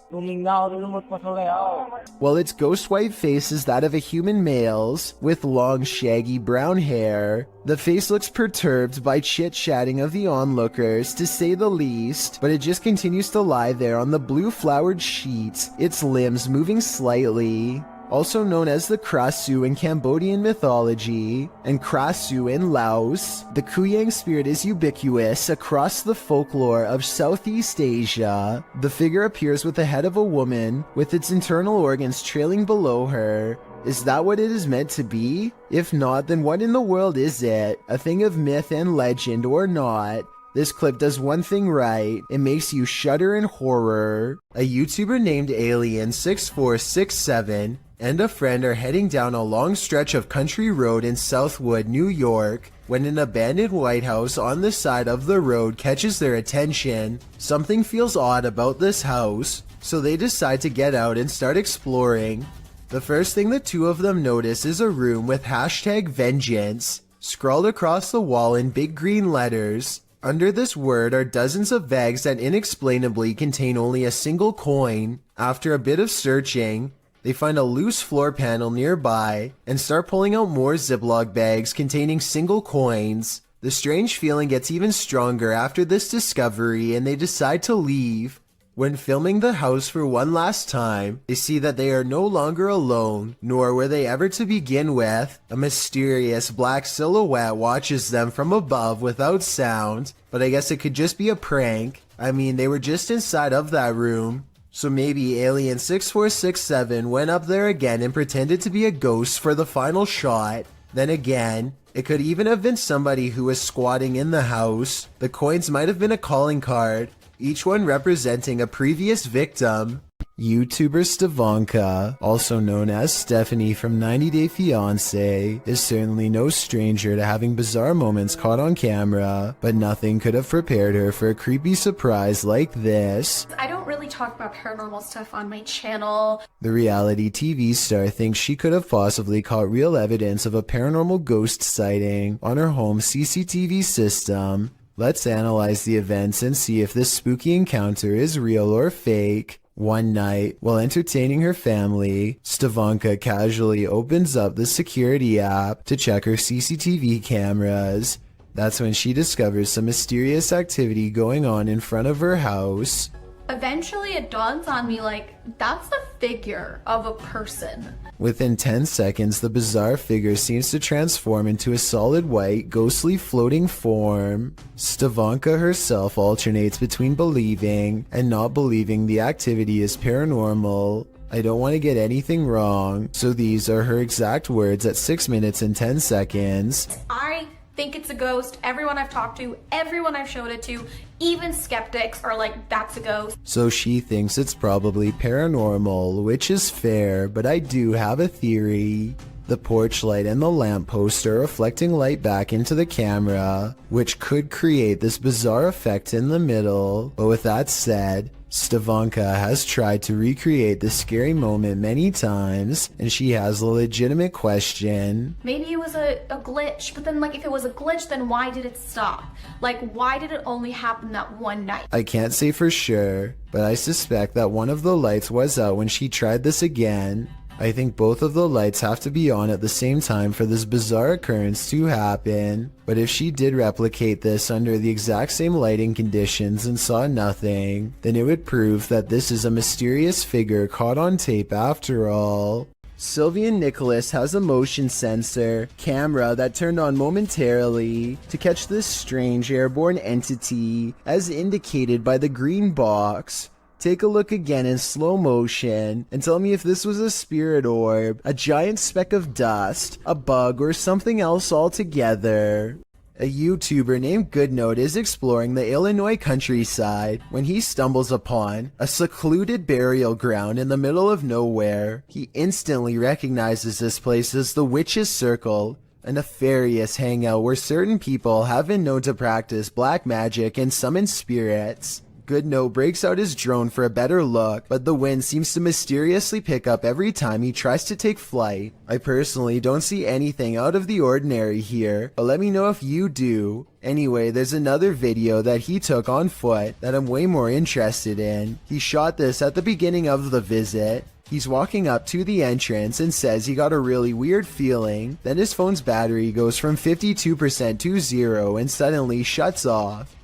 While its ghost white face is that of a human male's, with long shaggy brown hair. The face looks perturbed by chit-chatting of the onlookers, to say the least, but it just continues to lie there on the blue flowered sheet, its limbs moving slightly. Also known as the Krasu in Cambodian mythology, and Krasu in Laos, the Kuyang spirit is ubiquitous across the folklore of Southeast Asia. The figure appears with the head of a woman, with its internal organs trailing below her. Is that what it is meant to be? If not, then what in the world is it? A thing of myth and legend or not? This clip does one thing right, it makes you shudder in horror. A YouTuber named Alien6467 and a friend are heading down a long stretch of country road in Southwood, New York, when an abandoned White House on the side of the road catches their attention. Something feels odd about this house, so they decide to get out and start exploring. The first thing the two of them notice is a room with #vengeance scrawled across the wall in big green letters. Under this word are dozens of bags that inexplainably contain only a single coin. After a bit of searching, they find a loose floor panel nearby and start pulling out more Ziploc bags containing single coins. The strange feeling gets even stronger after this discovery and they decide to leave. When filming the house for one last time, they see that they are no longer alone, nor were they ever to begin with. A mysterious black silhouette watches them from above without sound, but I guess it could just be a prank. I mean, they were just inside of that room. So maybe Alien 6467 went up there again and pretended to be a ghost for the final shot. Then again, it could even have been somebody who was squatting in the house. The coins might have been a calling card, each one representing a previous victim. YouTuber Stevanka, also known as Stephanie from 90 Day Fiancé, is certainly no stranger to having bizarre moments caught on camera, but nothing could have prepared her for a creepy surprise like this. I don't really talk about paranormal stuff on my channel. The reality TV star thinks she could have possibly caught real evidence of a paranormal ghost sighting on her home CCTV system. Let's analyze the events and see if this spooky encounter is real or fake. One night, while entertaining her family, Stevanka casually opens up the security app to check her CCTV cameras. That's when she discovers some mysterious activity going on in front of her house. Eventually it dawns on me like, that's the figure of a person. Within 10 seconds, the bizarre figure seems to transform into a solid white, ghostly floating form. Stevanka herself alternates between believing and not believing the activity is paranormal. I don't want to get anything wrong, so these are her exact words at 6 minutes and 10 seconds. I think it's a ghost. Everyone I've talked to, everyone I've showed it to, even skeptics are like, that's a ghost. So she thinks it's probably paranormal, which is fair, but I do have a theory. The porch light and the lamppost are reflecting light back into the camera, which could create this bizarre effect in the middle. But with that said, Stevanka has tried to recreate this scary moment many times, and she has a legitimate question. Maybe it was a glitch, but then like if it was a glitch, then why did it stop? Like why did it only happen that one night? I can't say for sure, but I suspect that one of the lights was out when she tried this again. I think both of the lights have to be on at the same time for this bizarre occurrence to happen. But if she did replicate this under the exact same lighting conditions and saw nothing, then it would prove that this is a mysterious figure caught on tape after all. Sylvian Nicholas has a motion sensor camera that turned on momentarily to catch this strange airborne entity as indicated by the green box. Take a look again in slow motion and tell me if this was a spirit orb, a giant speck of dust, a bug, or something else altogether. A YouTuber named Goodnote is exploring the Illinois countryside when he stumbles upon a secluded burial ground in the middle of nowhere. He instantly recognizes this place as the Witch's Circle, a nefarious hangout where certain people have been known to practice black magic and summon spirits. Goodnote breaks out his drone for a better look, but the wind seems to mysteriously pick up every time he tries to take flight. I personally don't see anything out of the ordinary here, but let me know if you do. Anyway, there's another video that he took on foot that I'm way more interested in. He shot this at the beginning of the visit. He's walking up to the entrance and says he got a really weird feeling. Then his phone's battery goes from 52% to 0 and suddenly shuts off.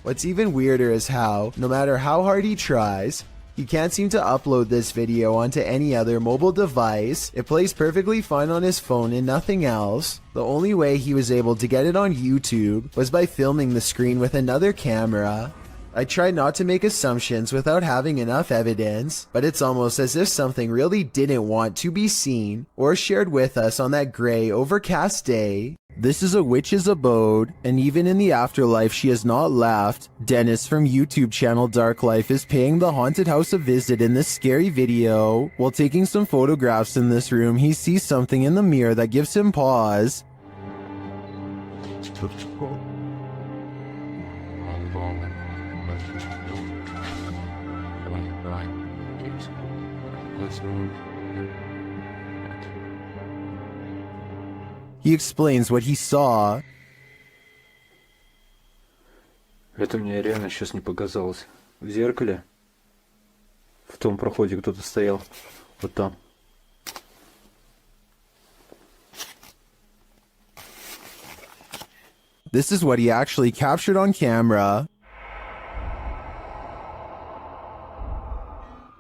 What's even weirder is how, no matter how hard he tries, he can't seem to upload this video onto any other mobile device. It plays perfectly fine on his phone and nothing else. The only way he was able to get it on YouTube was by filming the screen with another camera. I try not to make assumptions without having enough evidence, but it's almost as if something really didn't want to be seen or shared with us on that gray, overcast day. This is a witch's abode, and even in the afterlife she has not left. Dennis from YouTube channel Dark Life is paying the haunted house a visit in this scary video. While taking some photographs in this room, he sees something in the mirror that gives him pause. He explains what he saw. Это мне реально сейчас не показалось. В зеркале, в том проходе кто-то стоял. Вот там. This is what he actually captured on camera.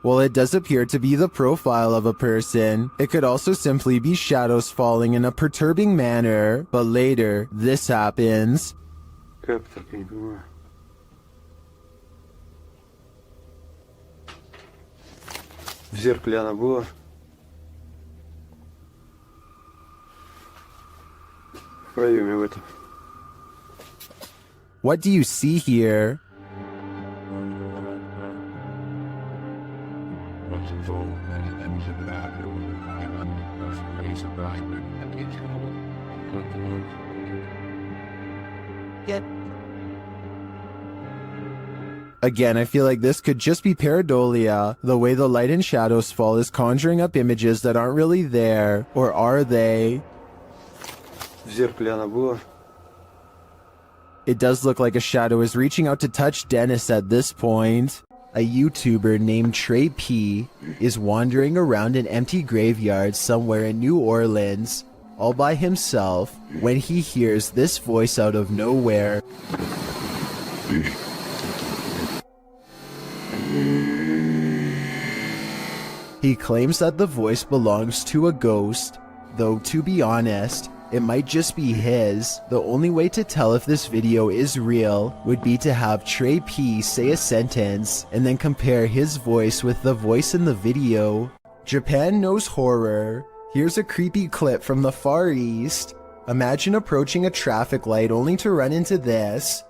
While it does appear to be the profile of a person, it could also simply be shadows falling in a perturbing manner. But later, this happens. Как так, я не понимаю. В зеркале она была. В проеме в этом. What do you see here? Again, I feel like this could just be pareidolia. The way the light and shadows fall is conjuring up images that aren't really there. Or are they? В зеркале она была. It does look like a shadow is reaching out to touch Dennis at this point. A YouTuber named Trey P is wandering around an empty graveyard somewhere in New Orleans, all by himself, when he hears this voice out of nowhere. He claims that the voice belongs to a ghost, though to be honest, it might just be his. The only way to tell if this video is real would be to have Trey P say a sentence and then compare his voice with the voice in the video. Japan knows horror. Here's a creepy clip from the Far East. Imagine approaching a traffic light only to run into this.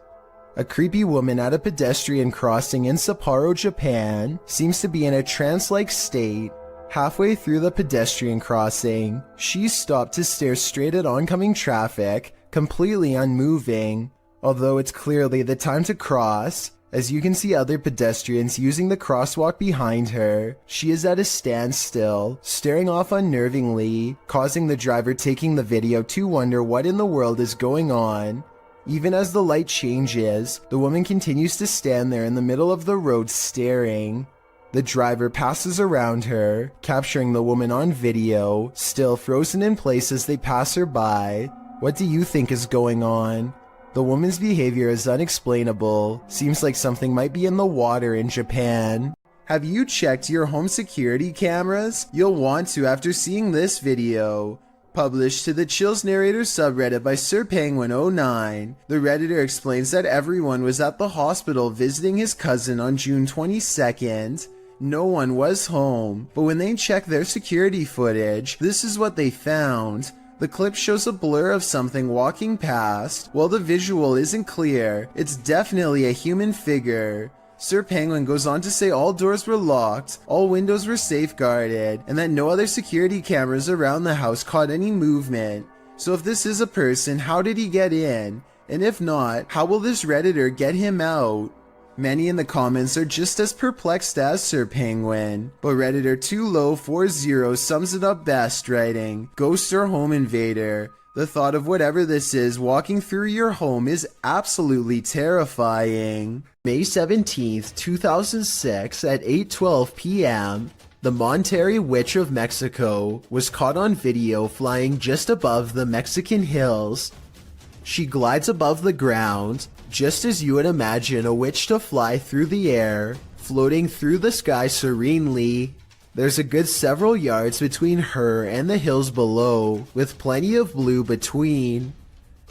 A creepy woman at a pedestrian crossing in Sapporo, Japan, seems to be in a trance-like state. Halfway through the pedestrian crossing, she stopped to stare straight at oncoming traffic, completely unmoving. Although it's clearly the time to cross, as you can see other pedestrians using the crosswalk behind her, she is at a standstill, staring off unnervingly, causing the driver taking the video to wonder what in the world is going on. Even as the light changes, the woman continues to stand there in the middle of the road staring. The driver passes around her, capturing the woman on video, still frozen in place as they pass her by. What do you think is going on? The woman's behavior is unexplainable. Seems like something might be in the water in Japan. Have you checked your home security cameras? You'll want to after seeing this video. Published to the Chills Narrator subreddit by SirPenguin09, the Redditor explains that everyone was at the hospital visiting his cousin on June 22nd. No one was home, but when they checked their security footage, this is what they found. The clip shows a blur of something walking past. While the visual isn't clear, it's definitely a human figure. Sir Penguin goes on to say all doors were locked, all windows were safeguarded, and that no other security cameras around the house caught any movement. So if this is a person, how did he get in? And if not, how will this Redditor get him out? Many in the comments are just as perplexed as Sir Penguin, but Redditor 2low40 sums it up best, writing, "Ghost or home invader. The thought of whatever this is walking through your home is absolutely terrifying." May 17th, 2006 at 8:12 p.m., the Monterrey Witch of Mexico was caught on video flying just above the Mexican hills. She glides above the ground, just as you would imagine a witch to fly through the air, floating through the sky serenely. There's a good several yards between her and the hills below, with plenty of blue between.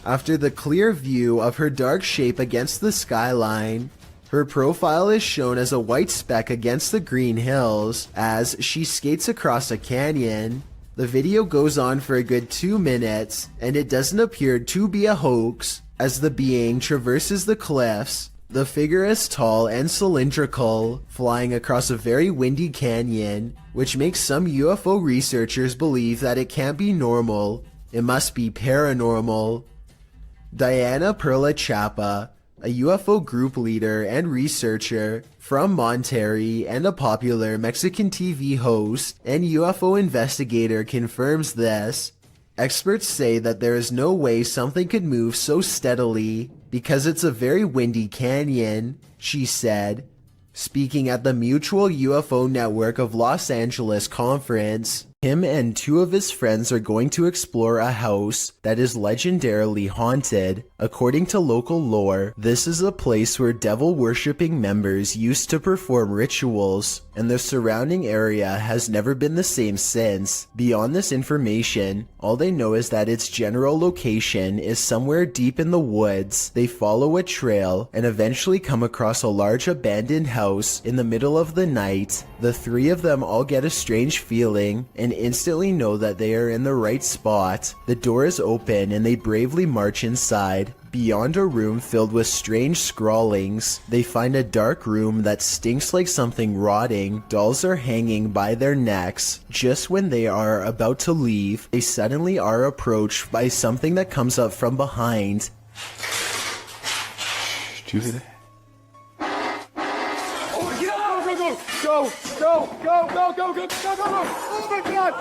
After the clear view of her dark shape against the skyline, her profile is shown as a white speck against the green hills as she skates across a canyon. The video goes on for a good 2 minutes, and it doesn't appear to be a hoax. As the being traverses the cliffs, the figure is tall and cylindrical, flying across a very windy canyon, which makes some UFO researchers believe that it can't be normal, it must be paranormal. Diana Perla Chapa, a UFO group leader and researcher from Monterrey and a popular Mexican TV host and UFO investigator, confirms this. Experts say that there is no way something could move so steadily because it's a very windy canyon, she said, speaking at the Mutual UFO Network of Los Angeles conference. Him and 2 of his friends are going to explore a house that is legendarily haunted. According to local lore, this is a place where devil-worshipping members used to perform rituals, and the surrounding area has never been the same since. Beyond this information, all they know is that its general location is somewhere deep in the woods. They follow a trail and eventually come across a large abandoned house in the middle of the night. The 3 of them all get a strange feeling and instantly know that they are in the right spot. The door is open and they bravely march inside. Beyond a room filled with strange scrawlings, they find a dark room that stinks like something rotting. Dolls are hanging by their necks. Just when they are about to leave, they suddenly are approached by something that comes up from behind. Do you hear that? Go! Oh my god!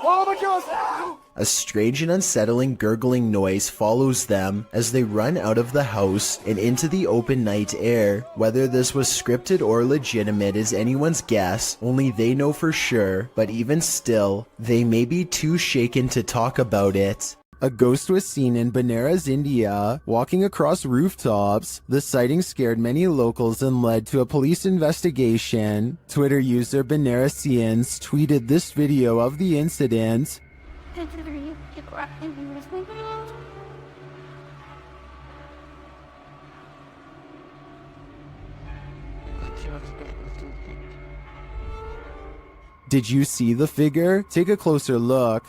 Oh my god! A strange and unsettling gurgling noise follows them as they run out of the house and into the open night air. Whether this was scripted or legitimate is anyone's guess, only they know for sure, but even still, they may be too shaken to talk about it. A ghost was seen in Banaras, India, walking across rooftops. The sighting scared many locals and led to a police investigation. Twitter user Banarasians tweeted this video of the incident. Did you see the figure? Take a closer look.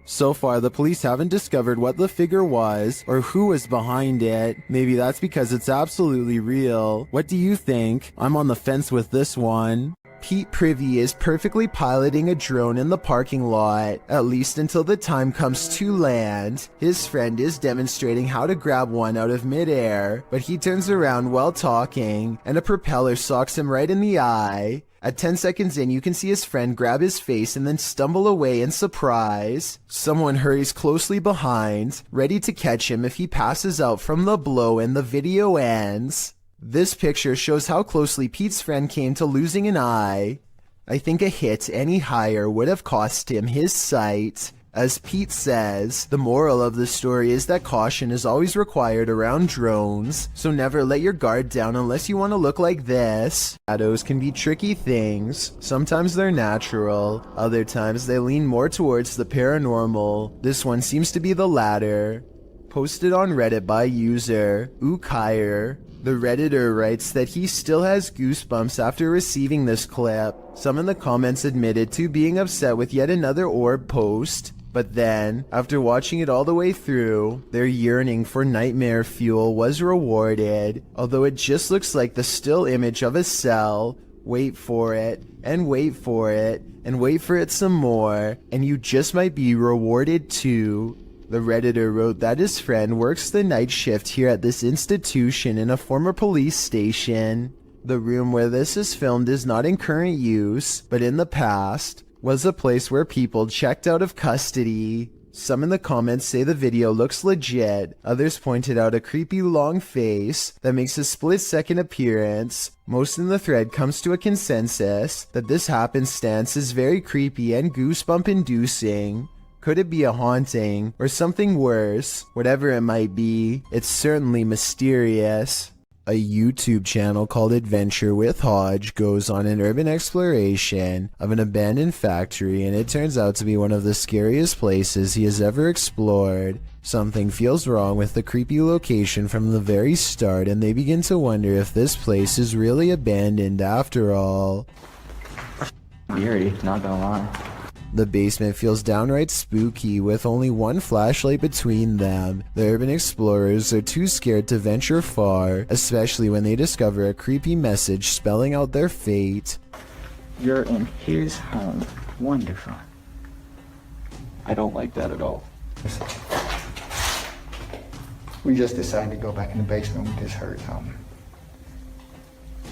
So far, the police haven't discovered what the figure was or who was behind it. Maybe that's because it's absolutely real. What do you think? I'm on the fence with this one. Pete Privy is perfectly piloting a drone in the parking lot, at least until the time comes to land. His friend is demonstrating how to grab one out of midair, but he turns around while talking, and a propeller socks him right in the eye. At 10 seconds in, you can see his friend grab his face and then stumble away in surprise. Someone hurries closely behind, ready to catch him if he passes out from the blow, and the video ends. This picture shows how closely Pete's friend came to losing an eye. I think a hit any higher would have cost him his sight. As Pete says, the moral of the story is that caution is always required around drones, so never let your guard down unless you want to look like this. Shadows can be tricky things. Sometimes they're natural, other times they lean more towards the paranormal. This one seems to be the latter. Posted on Reddit by user Ukire. The Redditor writes that he still has goosebumps after receiving this clip. Some in the comments admitted to being upset with yet another orb post, but then, after watching it all the way through, their yearning for nightmare fuel was rewarded. Although it just looks like the still image of a cell. Wait for it, and wait for it, and wait for it some more, and you just might be rewarded too. The Redditor wrote that his friend works the night shift here at this institution in a former police station. The room where this is filmed is not in current use, but in the past was a place where people checked out of custody. Some in the comments say the video looks legit, others pointed out a creepy long face that makes a split-second appearance. Most in the thread comes to a consensus that this happenstance is very creepy and goosebump-inducing. Could it be a haunting, or something worse? Whatever it might be, it's certainly mysterious. A YouTube channel called Adventure with Hodge goes on an urban exploration of an abandoned factory, and it turns out to be one of the scariest places he has ever explored. Something feels wrong with the creepy location from the very start, and they begin to wonder if this place is really abandoned after all. Eerie, not gonna lie. The basement feels downright spooky with only one flashlight between them. The urban explorers are too scared to venture far, especially when they discover a creepy message spelling out their fate. You're in his home. Wonderful. I don't like that at all. We just decided to go back in the basement. We just heard something.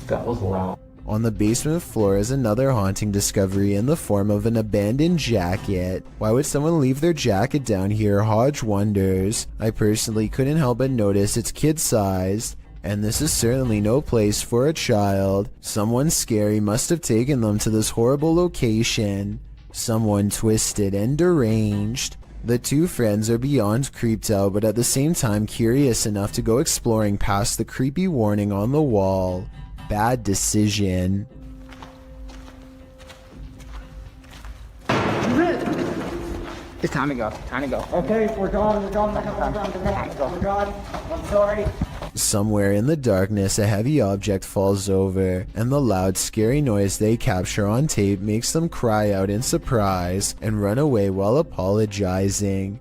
That was loud. On the basement floor is another haunting discovery in the form of an abandoned jacket. Why would someone leave their jacket down here? Hodge wonders. I personally couldn't help but notice it's kid-sized, and this is certainly no place for a child. Someone scary must have taken them to this horrible location. Someone twisted and deranged. The two friends are beyond creeped out, but at the same time curious enough to go exploring past the creepy warning on the wall. Bad decision. It's time to go. Time to go. Okay, we're gone. We're gone. We're gone. I'm sorry. Somewhere in the darkness, a heavy object falls over, and the loud, scary noise they capture on tape makes them cry out in surprise and run away while apologizing.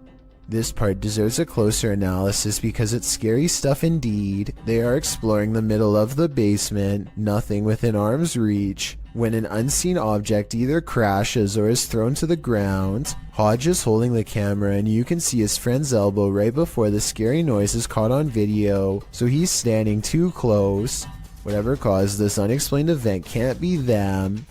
This part deserves a closer analysis because it's scary stuff indeed. They are exploring the middle of the basement, nothing within arm's reach, when an unseen object either crashes or is thrown to the ground. Hodge is holding the camera and you can see his friend's elbow right before the scary noise is caught on video, so he's standing too close. Whatever caused this unexplained event can't be them.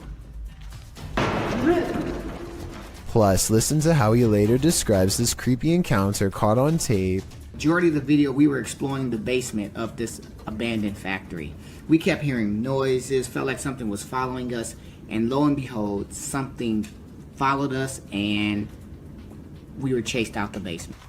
Plus, listen to how he later describes this creepy encounter caught on tape. Majority of the video, we were exploring the basement of this abandoned factory. We kept hearing noises, felt like something was following us, and lo and behold, something followed us and we were chased out the basement.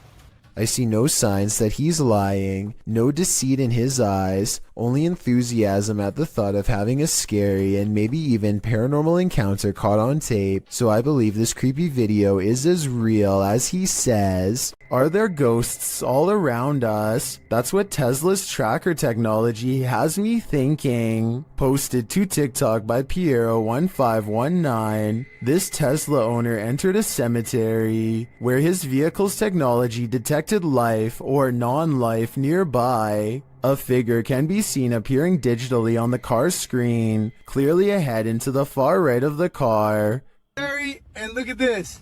I see no signs that he's lying, no deceit in his eyes, only enthusiasm at the thought of having a scary and maybe even paranormal encounter caught on tape, so I believe this creepy video is as real as he says. Are there ghosts all around us? That's what Tesla's tracker technology has me thinking. Posted to TikTok by Piero1519. This Tesla owner entered a cemetery where his vehicle's technology detected life or non-life nearby. A figure can be seen appearing digitally on the car's screen, clearly ahead into the far right of the car. And look at this.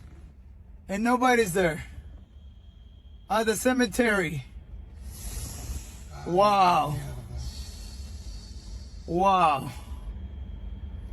And nobody's there. The cemetery. Wow. Wow.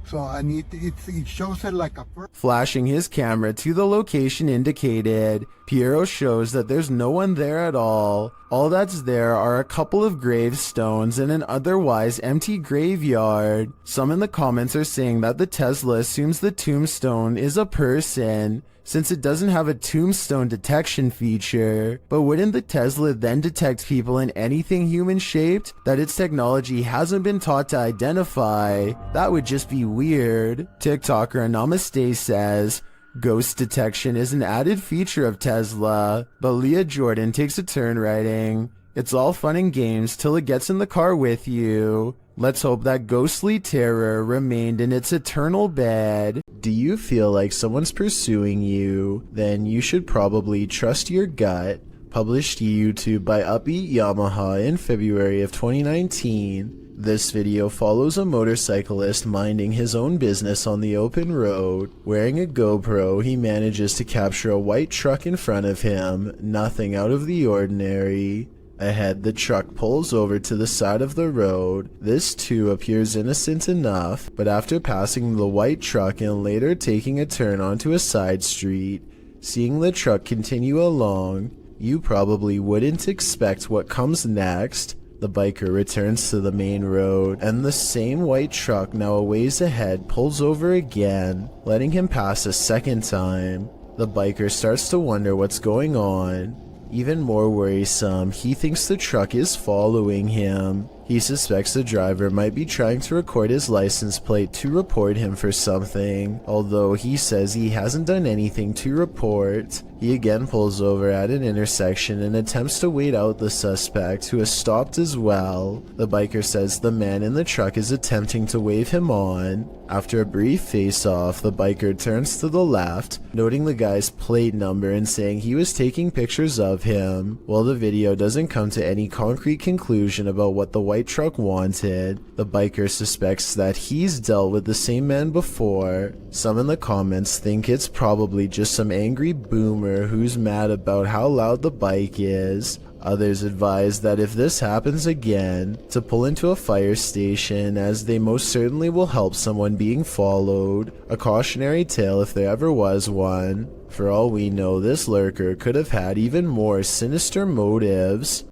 So it shows it like a... Flashing his camera to the location indicated, Piero shows that there's no one there at all. All that's there are a couple of gravestones and an otherwise empty graveyard. Some in the comments are saying that the Tesla assumes the tombstone is a person, since it doesn't have a tombstone detection feature. But wouldn't the Tesla then detect people in anything human-shaped that its technology hasn't been taught to identify? That would just be weird. TikToker Namaste says, ghost detection is an added feature of Tesla, but Leah Jordan takes a turn writing, it's all fun and games till it gets in the car with you. Let's hope that ghostly terror remained in its eternal bed. Do you feel like someone's pursuing you? Then you should probably trust your gut. Published to YouTube by Upbeat Yamaha in February of 2019. This video follows a motorcyclist minding his own business on the open road. Wearing a GoPro, he manages to capture a white truck in front of him, nothing out of the ordinary. Ahead, the truck pulls over to the side of the road. This too appears innocent enough, but after passing the white truck and later taking a turn onto a side street, seeing the truck continue along, you probably wouldn't expect what comes next. The biker returns to the main road, and the same white truck now a ways ahead pulls over again, letting him pass a second time. The biker starts to wonder what's going on. Even more worrisome, he thinks the truck is following him. He suspects the driver might be trying to record his license plate to report him for something, although he says he hasn't done anything to report. He again pulls over at an intersection and attempts to wait out the suspect, who has stopped as well. The biker says the man in the truck is attempting to wave him on. After a brief face-off, the biker turns to the left, noting the guy's plate number and saying he was taking pictures of him. While the video doesn't come to any concrete conclusion about what the white truck wanted, the biker suspects that he's dealt with the same man before. Some in the comments think it's probably just some angry boomer who's mad about how loud the bike is. Others advise that if this happens again, to pull into a fire station, as they most certainly will help someone being followed. A cautionary tale if there ever was one. For all we know, this lurker could have had even more sinister motives.